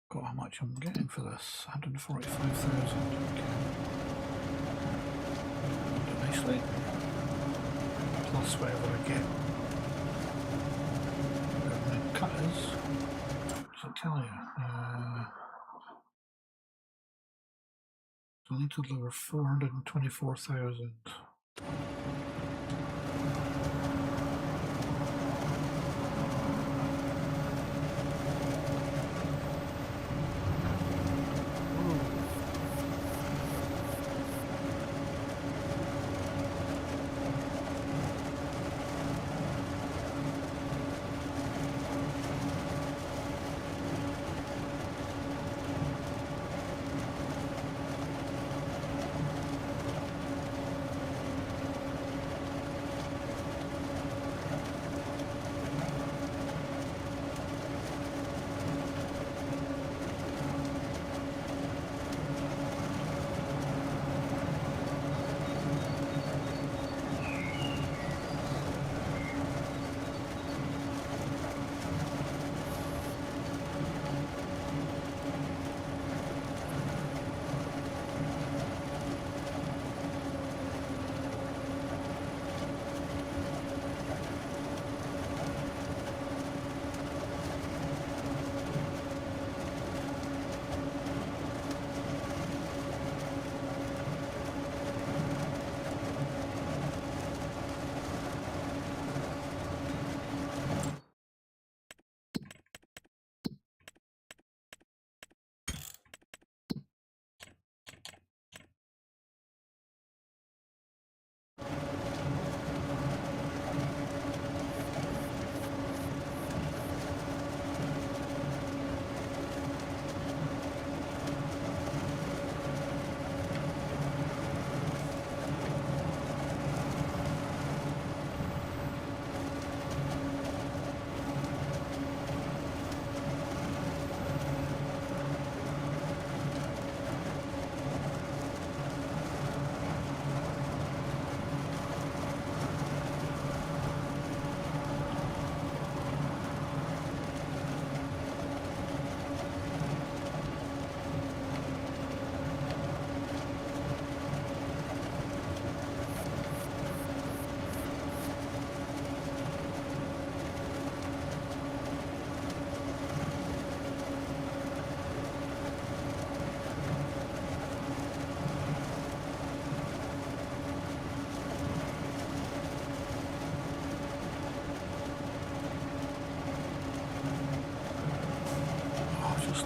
Got how much I'm getting for this? 145,000. Okay. Do nicely. Plus whatever I get. Whatever my cut is. What does it tell you? So I need to deliver 424,000.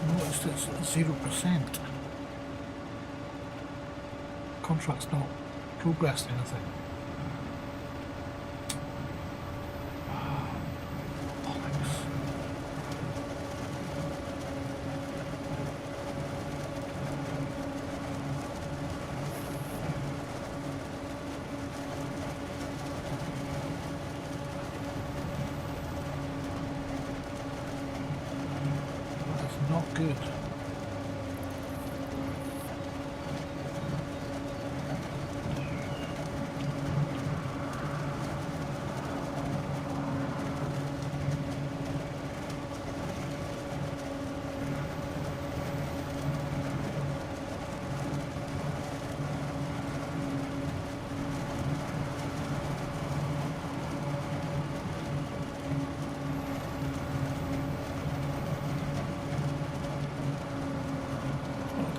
Noticed it's at 0%. Contract's not progressed anything. Bollocks. That's not good.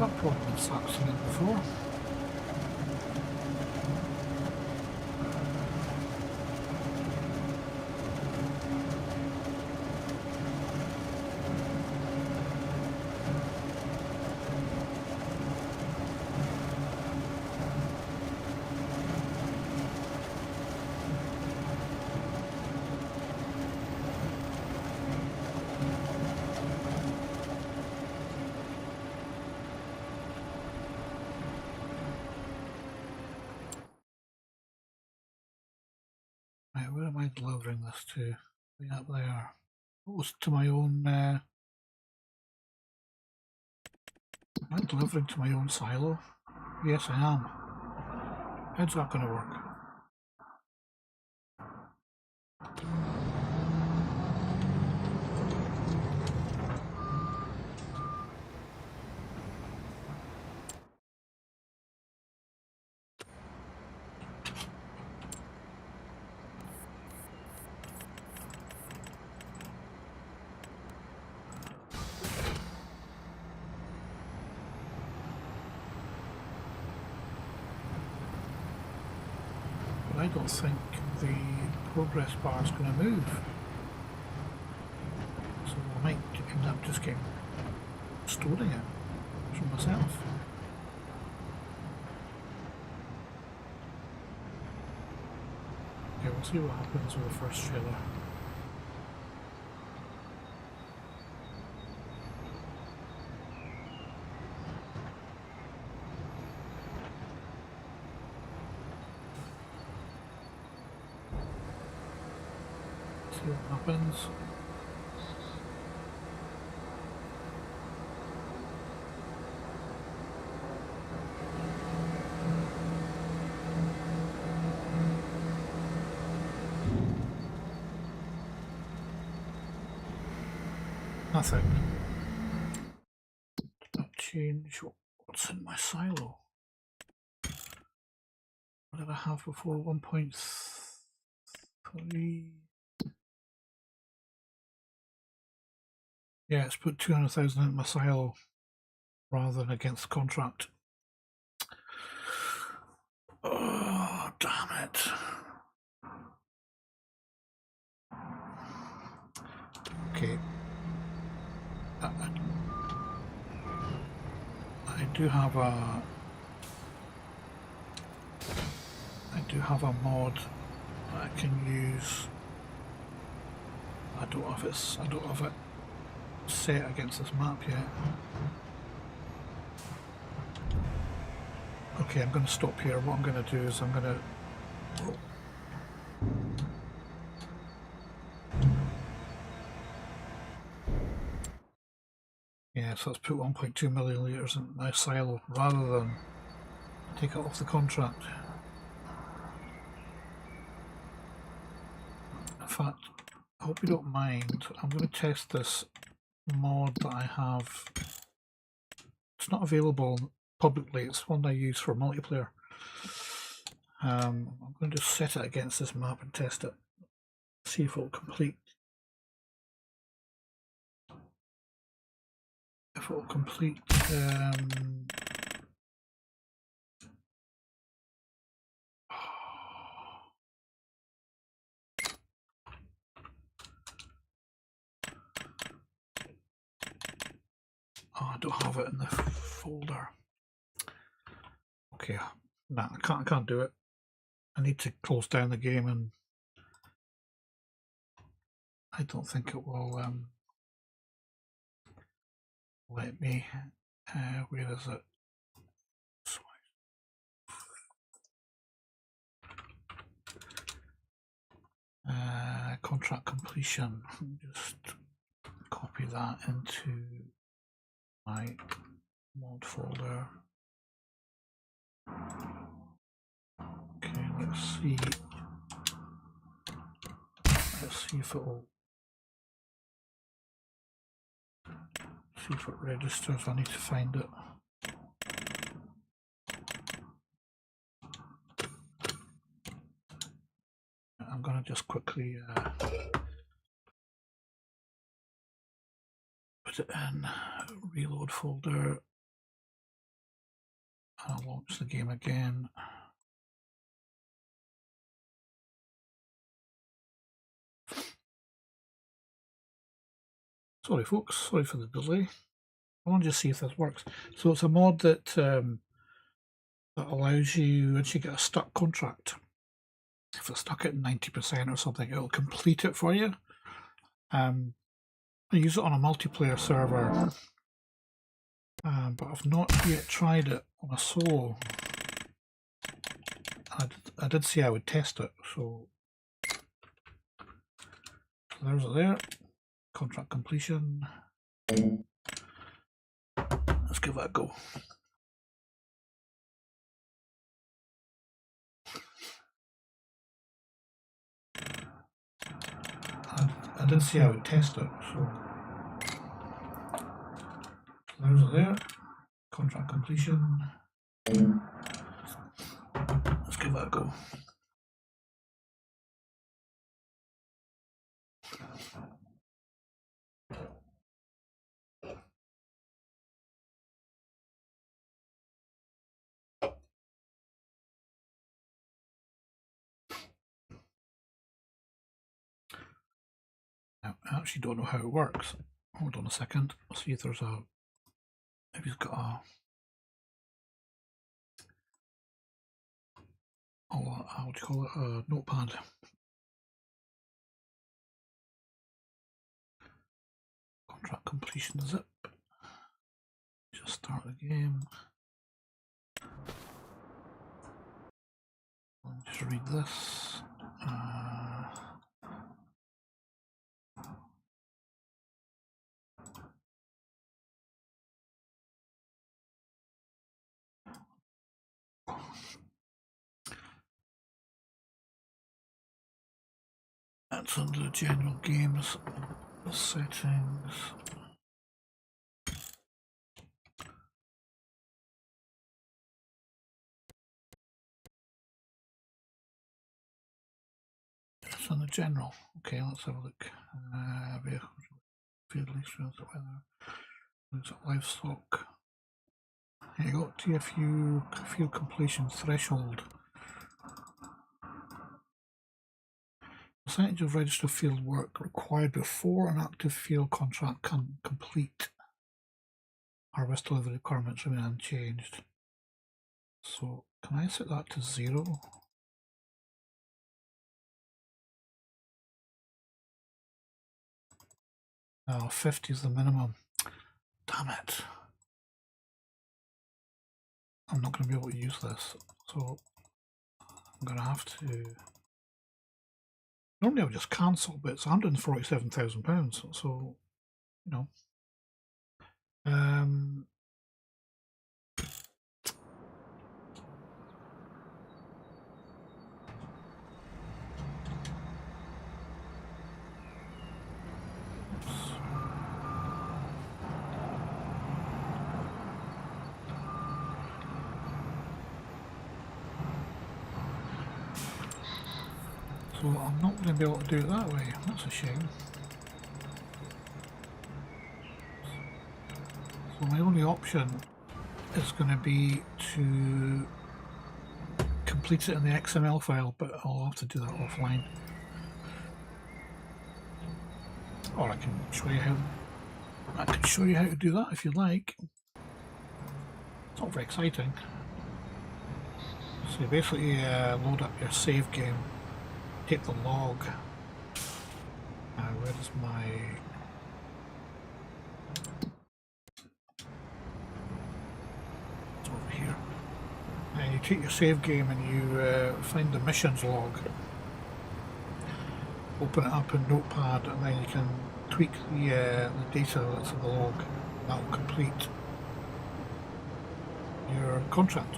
that problem in Saxlingham before. Right, where am I delivering this to? Way up there. Oh, it's to my own. Am I delivering to my own silo? Yes, I am. How's that going to work? I don't think the progress bar is going to move. So I might end up just storing it for myself. Okay, we'll see what happens with the first trailer. See what happens. Nothing. Not change what's in my silo. What did I have before? 1.3. Yeah, it's put 200,000 in my silo rather than against the contract. Oh, damn it. Okay. I do have a mod that I can use. I don't have it set against this map yet. Okay, I'm going to stop here. What I'm going to do is I'm going to... Yeah, so let's put 1.2 million litres in my silo rather than take it off the contract. In fact, I hope you don't mind. I'm going to test this mod that I have. It's not available publicly, it's one I use for multiplayer. I'm going to just set it against this map and test it. See if it'll complete. If it'll complete. Oh, I don't have it in the folder. Okay, nah, I can't do it. I need to close down the game, and I don't think it will let me. Where is it? Contract completion. Just copy that into my mod folder. Okay, let's see if it'll see if it registers. I need to find it. I'm gonna just quickly put it in reload folder. I'll launch the game again. Sorry folks, sorry for the delay. I want to just see if this works. So it's a mod that that allows you, once you get a stuck contract, if it's stuck at 90% or something, it'll complete it for you. I use it on a multiplayer server, but I've not yet tried it on a solo. I did say I would test it, so there's it there. Contract completion. Let's give it a go. I did say I would test it, so there's it there. Contract completion. Let's give it a go. Now, I actually don't know how it works. Hold on a second. I'll see if there's a. If he's got a. Oh, how would you call it? A notepad. Contract completion zip. Just start the game. I'll just read this. That's under general games settings. It's under general. Okay, let's have a look. Field lease the weather. Looks at livestock. Here you go. TFU field completion threshold. Percentage of registered field work required before an active field contract can complete. Harvest delivery requirements remain unchanged. So can I set that to 0? No, 50 is the minimum. Damn it. I'm not going to be able to use this. So I'm going to have to. Normally I would just cancel, but it's £147,000. So, you know. So I'm not going to be able to do it that way. That's a shame. So my only option is going to be to complete it in the XML file, but I'll have to do that offline. Or I can show you how to do that if you like. It's not very exciting. So you basically load up your save game, take the log. Where is my... It's over here. And you take your save game and you find the missions log. Open it up in Notepad, and then you can tweak the data that's in the log. That will complete your contract.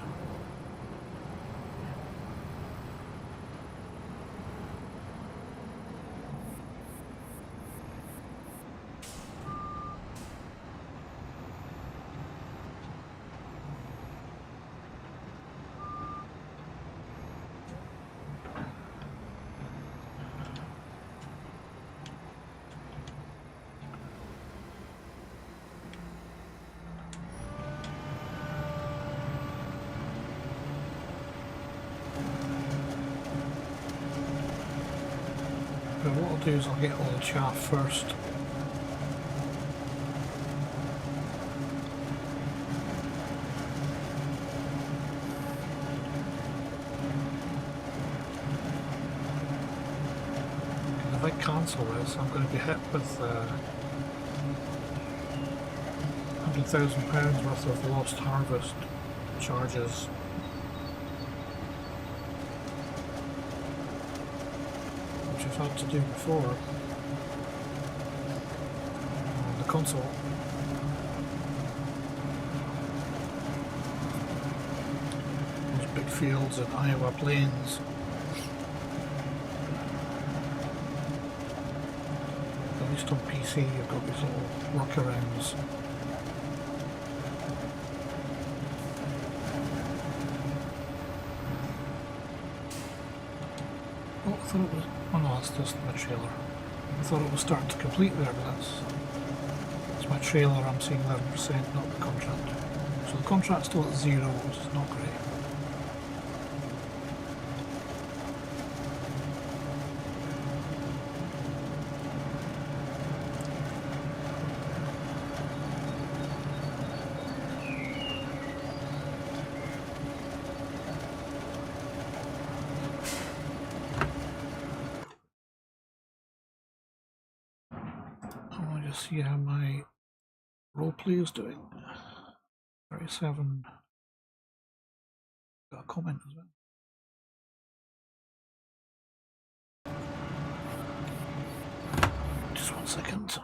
do is I'll get all the chaff first. And if I cancel this, I'm going to be hit with £100,000 worth of lost harvest charges. Which I've had to do before on the console. Those big fields in Iowa Plains. At least on PC you've got these little workarounds. Oh, I thought it was... oh no, that's just my trailer. I thought it was starting to complete there, but that's my trailer. I'm seeing 11%, not the contract. So the contract's still at 0, which is not great. See how my roleplay is doing. 37. Got a comment as well. Just 1 second.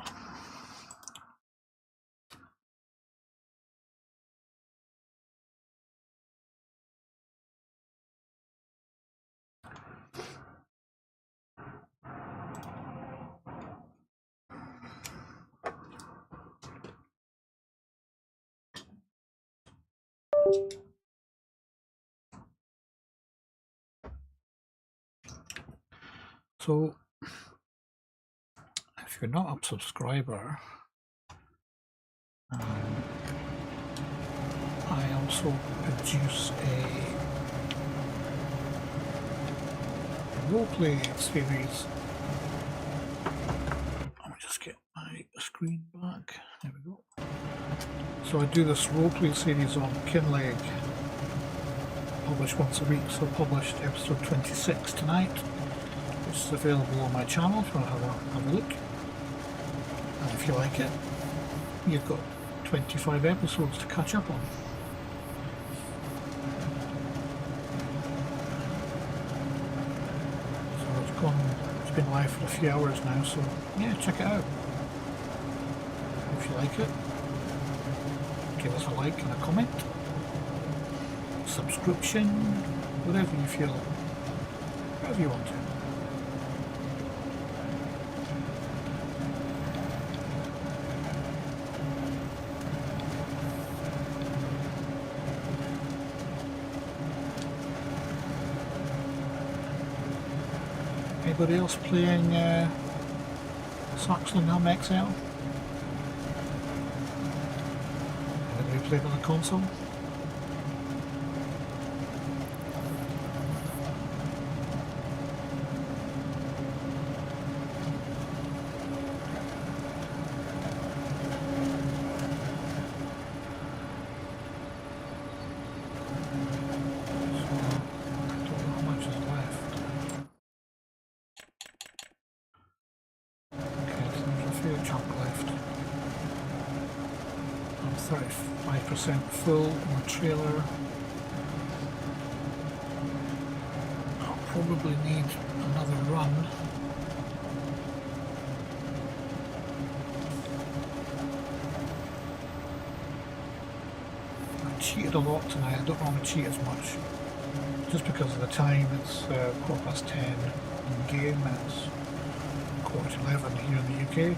So, if you're not a subscriber, I also produce a roleplay series. Let me just get my screen back. There we go. So I do this roleplay series on Kinleg, published once a week. So I published episode 26 tonight, which is available on my channel if you want to have a look. And if you like it, you've got 25 episodes to catch up on. So it's been live for a few hours now, so yeah, check it out. If you like it, give us a like and a comment, subscription, whatever you feel, whatever you want to. Anybody else playing Saxlingham XL? Anybody played on the console? Full on the trailer. I'll probably need another run. I cheated a lot tonight. I don't want to cheat as much just because of the time. It's 10:15 in game. It's 11:15 here in the UK.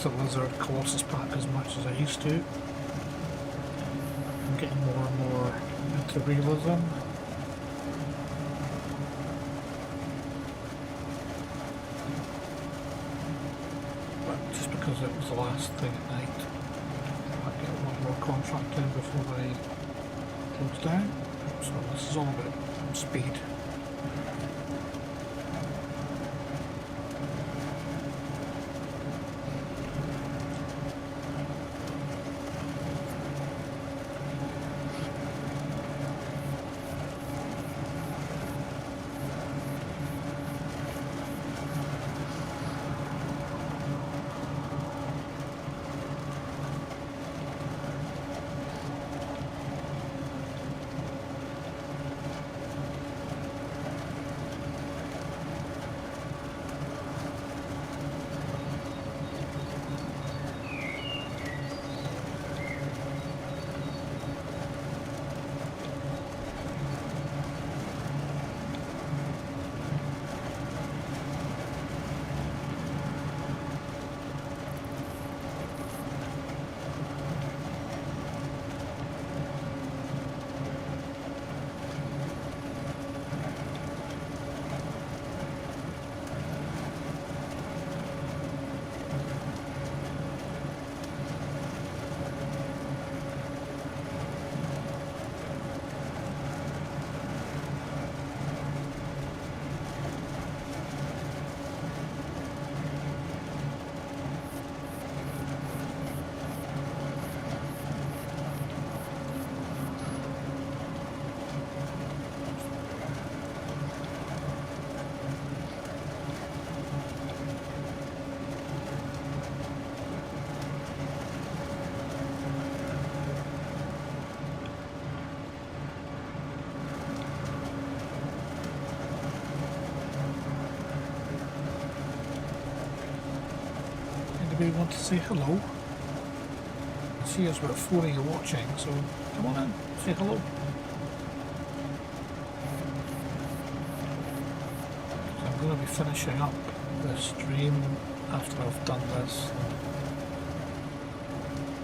The Lizard Colossus pack as much as I used to. I'm getting more and more into realism. because it was the last thing at night. I'll get one more contract in before I close down. So this is all about speed. Anybody want to say hello? I see there's about 4 of you watching, so come on in, say hello. I'm going to be finishing up the stream after I've done this and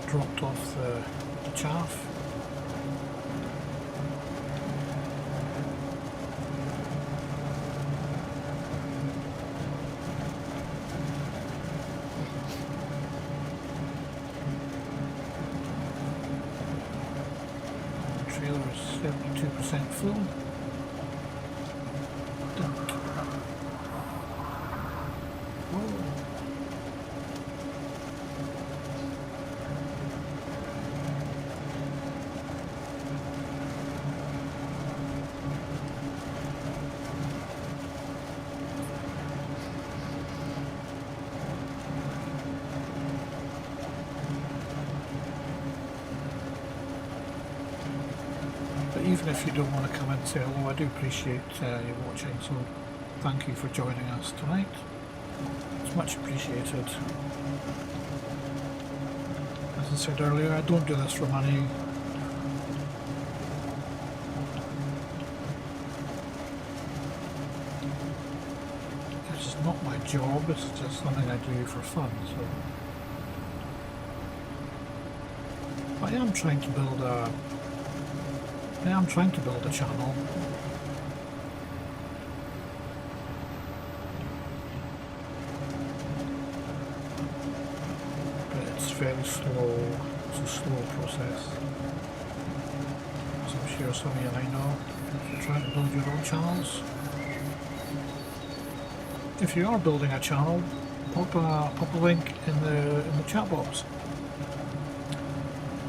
dropped off the chaff. Trailer is 72% full. Even if you don't want to come in and say hello, I do appreciate you watching, so thank you for joining us tonight. It's much appreciated. As I said earlier, I don't do this for money. It's not my job, it's just something I do for fun. So I am trying to build a channel. But it's very slow. It's a slow process. So I'm sure some of you I know, if you're trying to build your own channels. If you are building a channel, pop a link in the chat box.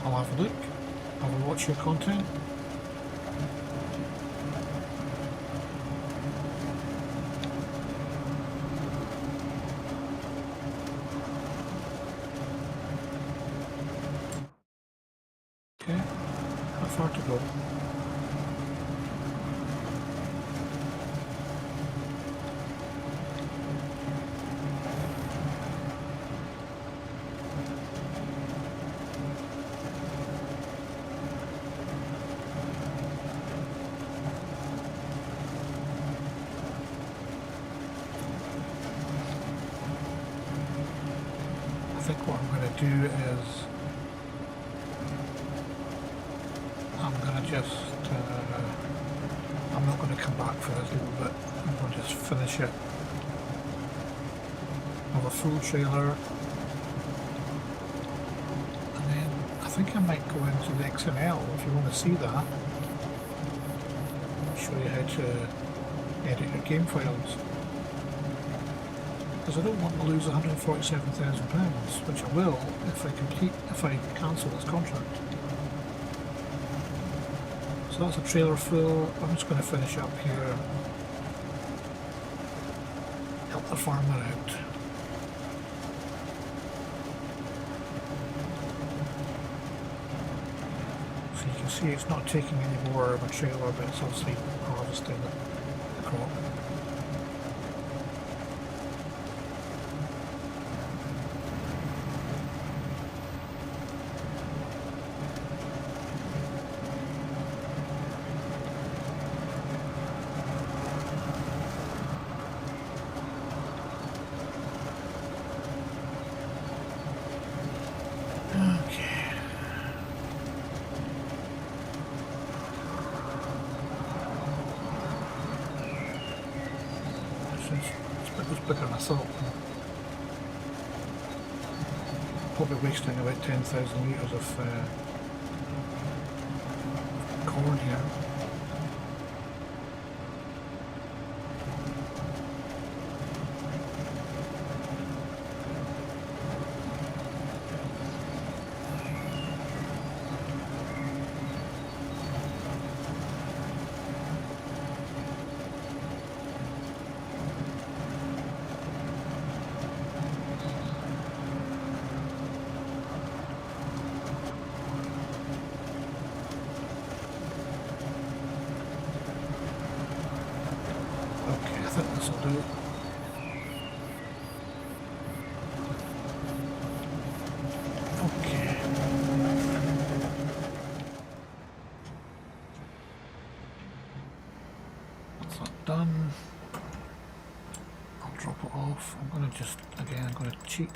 I'll have a look. I will watch your content. Far to go. I think what I'm going to do is I'm not going to come back for this little bit. I'm going to just finish it. I have a full trailer, think I might go into the XML if you want to see that. I'll show you how to edit your game files. Because I don't want to lose £147,000, which I will if I cancel this contract. So that's a trailer full. I'm just going to finish up here. Help the farmer out. So you can see it's not taking any more of a trailer, but it's obviously harvesting the crop. It's bigger than I thought. Probably wasting about 10,000 litres of corn here. I think this will do. Okay. That's that done. I'll drop it off. I'm going to just, again, I'm going to cheat.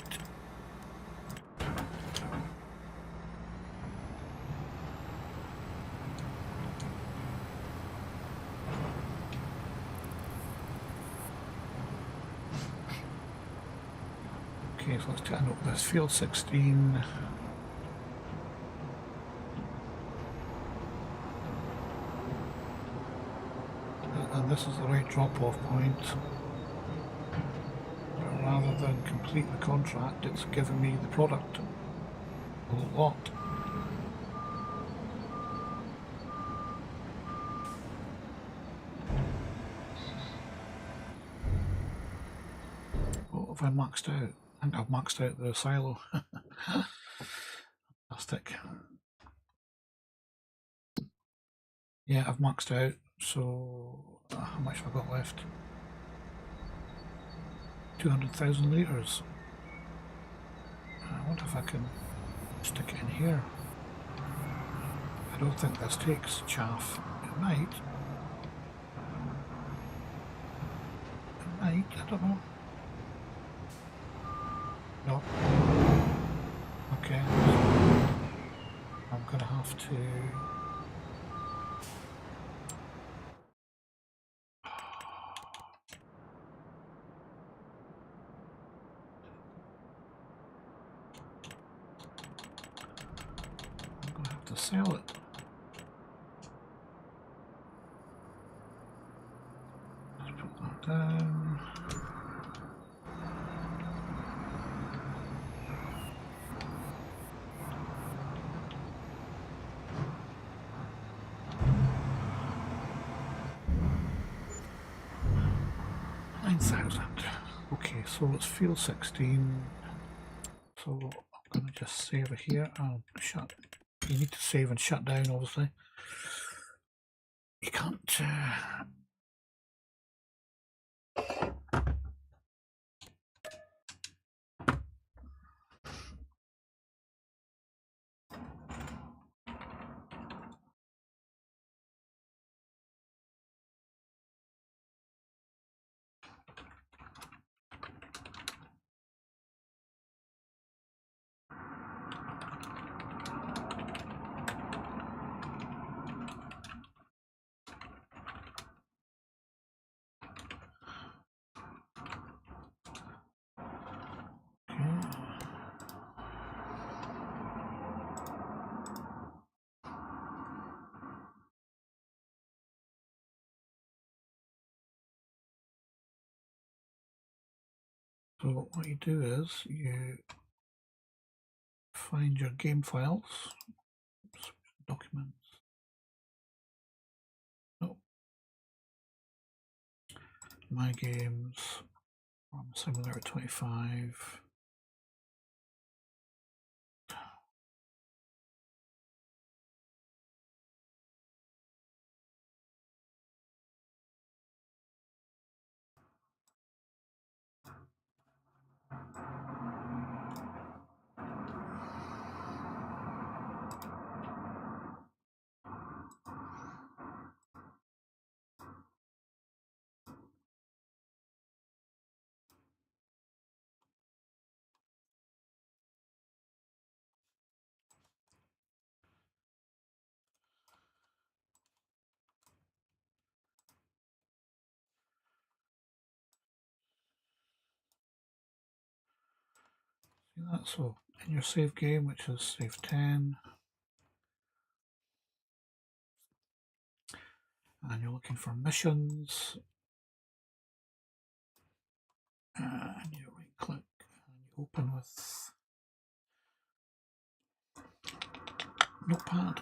Okay, so let's take a note of this. Field 16. And this is the right drop-off point. But rather than complete the contract, it's giving me the product. A lot. What have I maxed out? I think I've maxed out the silo. Fantastic. Yeah, I've maxed out, so how much have I got left? 200,000 litres. I wonder if I can stick it in here. I don't think this takes chaff. It might. It might, I don't know. No. Okay. I'm going to have to... I'm going to have to sell it. Let's put that down. Okay, so it's field 16. So I'm going to just save it here. I'll shut. You need to save and shut down, obviously. You can't. So what you do is you find your game files. Oops, documents. No. My games from Simulator 25. See that? So in your save game, which is save 10, and you're looking for missions, and you right click and you open with Notepad.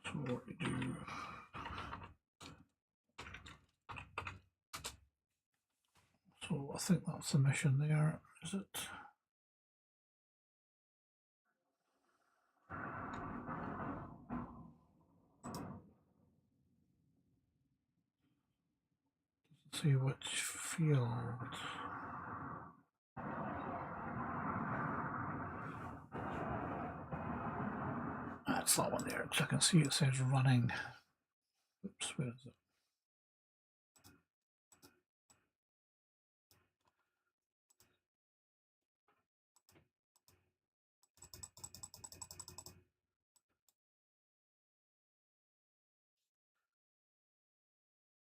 So what you do, so I think that's the mission there, is it? See which field. That's that one there, because I can see it says running. Oops, where is it?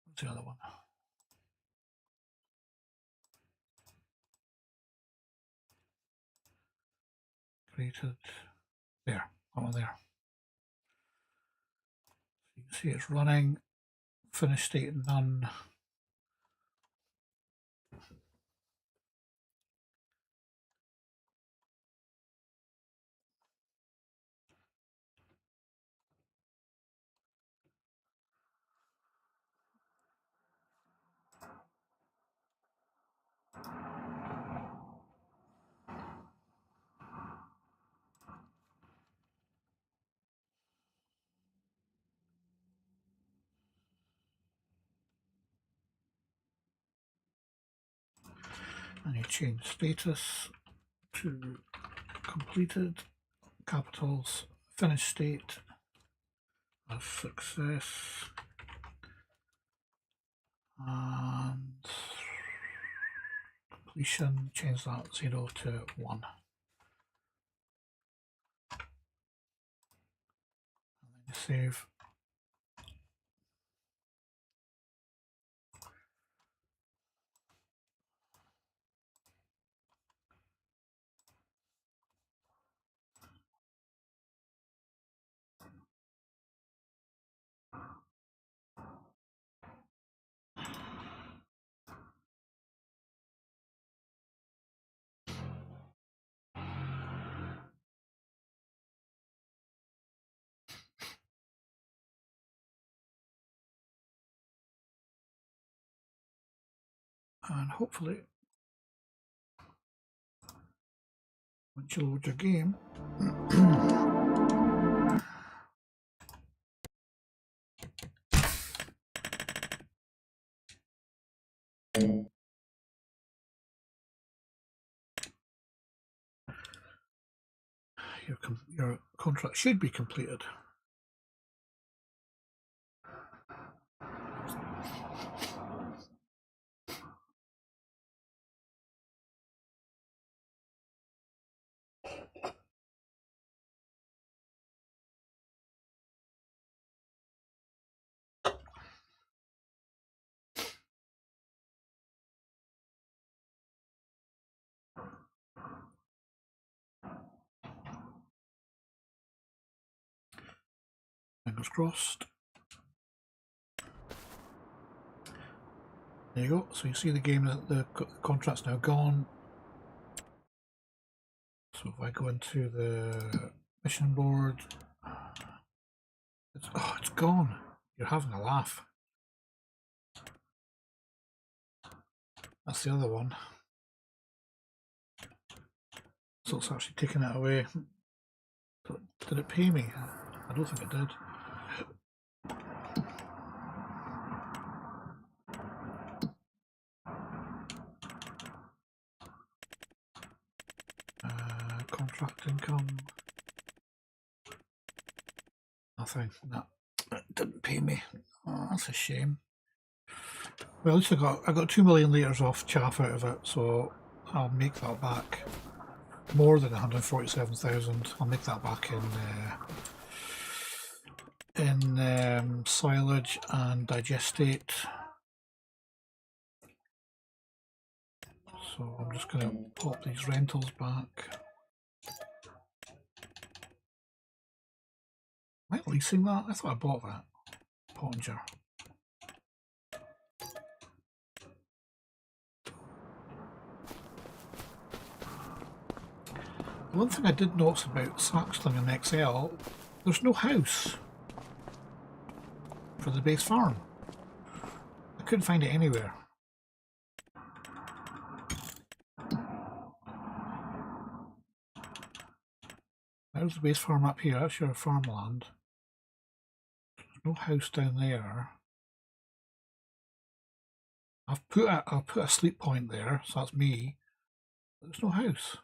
What's the other one? Created. There, that one there. So you can see it's running. Finish state none. And you change status to completed, capitals, finish state of success, and completion, change that 0 to 1. And then you save. And hopefully, once you load your game, your contract should be completed. Fingers crossed. There you go. So you see the game, the contract's now gone. So if I go into the mission board, it's gone. You're having a laugh. That's the other one. So it's actually taking it away. Did it pay me? I don't think it did. Contract income. Nothing. No, it didn't pay me. Oh, that's a shame. Well, at least I got 2 million litres off chaff out of it, so I'll make that back. More than 147,000. I'll make that back in silage and digestate. So I'm just going to pop these rentals back. Am I leasing that? I thought I bought that. Pottinger. One thing I did notice about Saxlingham XL, there's no house for the base farm. I couldn't find it anywhere. There's the base farm up here, that's your farmland. There's no house down there. I've put a sleep point there, so that's me. But there's no house.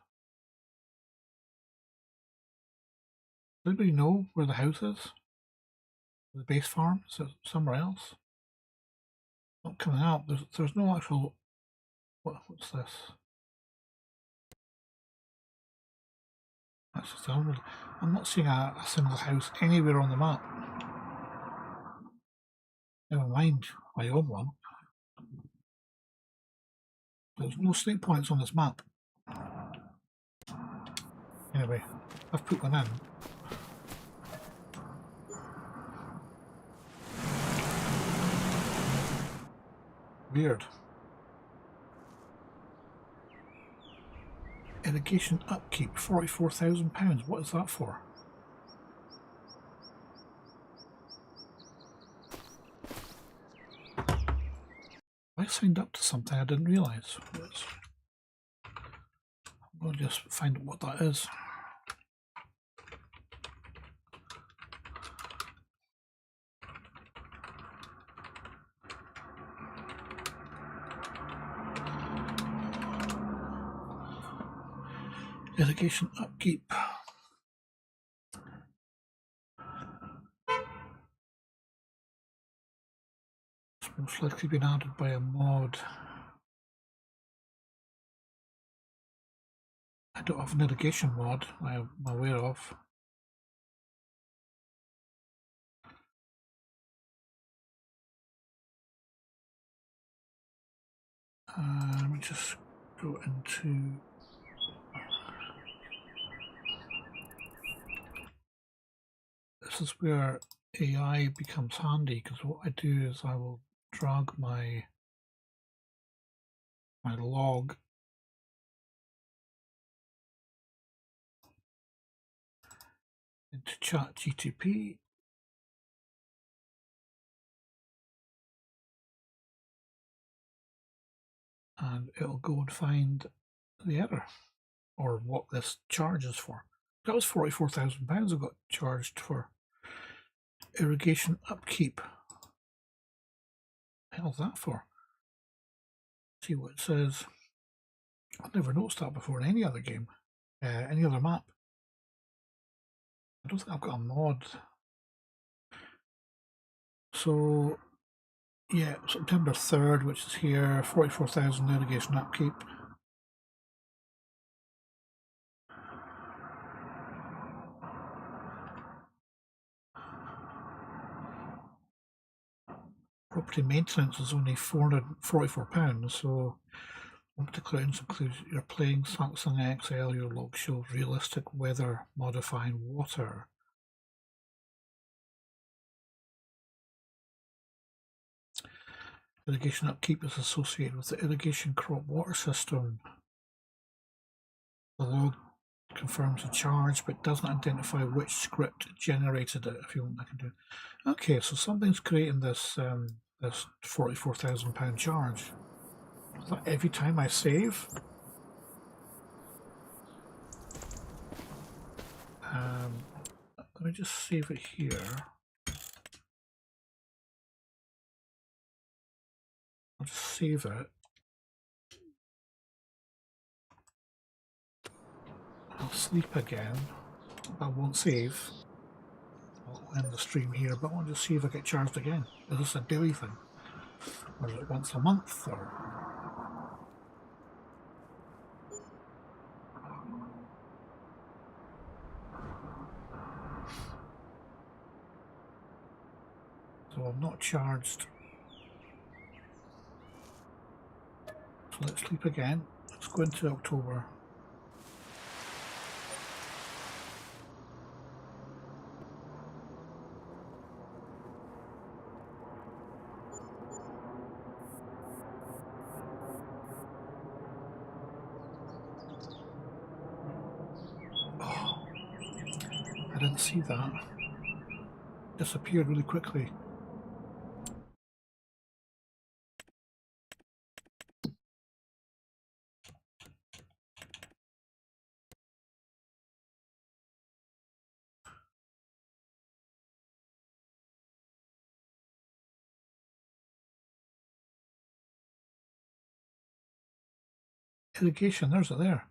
Does anybody know where the house is? The base farm? Is it somewhere else? Not coming up. There's no actual. What's this? That's just I'm not seeing a single house anywhere on the map. Never mind my own one. There's no sleep points on this map. Anyway, I've put one in. Weird. Irrigation upkeep, £44,000. What is that for? I signed up to something I didn't realise. I'm going to just find out what that is. Irrigation upkeep. It's most likely been added by a mod. I don't have an irrigation mod I'm aware of. Let me just go into this is where AI becomes handy, because what I do is I will drag my log into ChatGTP, and it'll go and find the error or what this charge is for. That was £44,000 I got charged for irrigation upkeep. What the hell is that for? See what it says. I've never noticed that before in any other game, any other map. I don't think I've got a mod. So yeah, September 3rd, which is here, 44,000 irrigation upkeep. Property maintenance is only £444, so declarations include your playing Saxlingham XL, your log shows realistic weather modifying water. Irrigation upkeep is associated with the irrigation crop water system. The log confirms the charge but doesn't identify which script generated it. If you want, I can do. Okay, so something's creating this this £44,000 charge. Is that every time I save? Let me just save it here. I'll just save it. I'll sleep again. I won't save. I'll end the stream here, but I'll just see if I get charged again. Is this a daily thing? Or is it once a month? Or so I'm not charged. So let's sleep again. Let's go into October. Oh, I didn't see that. Disappeared really quickly. Irrigation, there's it there.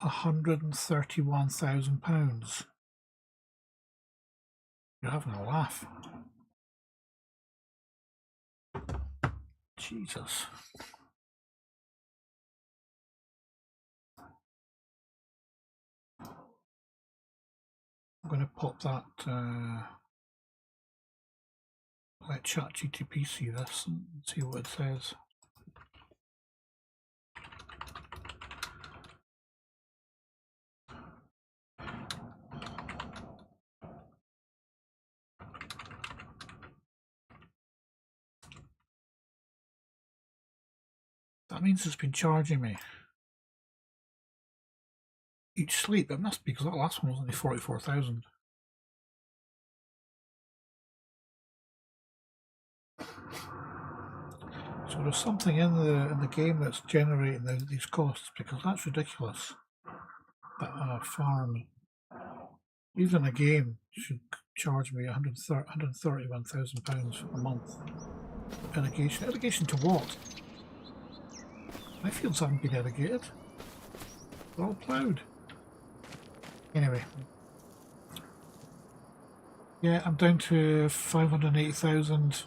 £131,000. You're having a laugh. Jesus. I'm going to pop that, let ChatGPT see this and see what it says. That means it's been charging me each sleep. It must be, because that last one was only 44,000. So there's something in the game that's generating these costs, because that's ridiculous. That farm, even a game, should charge me £131,000 a month. Irrigation. Irrigation to what? My fields haven't been irrigated. They're all ploughed. Anyway. Yeah, I'm down to 580,000. So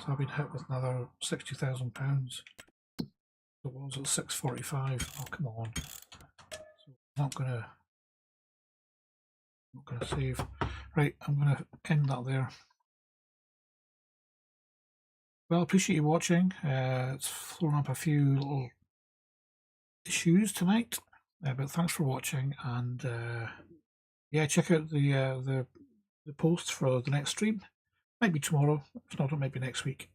I've been hit with another £60,000. It was at 645. Oh, come on. So not gonna save. Right, I'm gonna end that there. Well, I appreciate you watching. It's thrown up a few little issues tonight, but thanks for watching. And yeah, check out the posts for the next stream. Might be tomorrow. If not, it might be next week.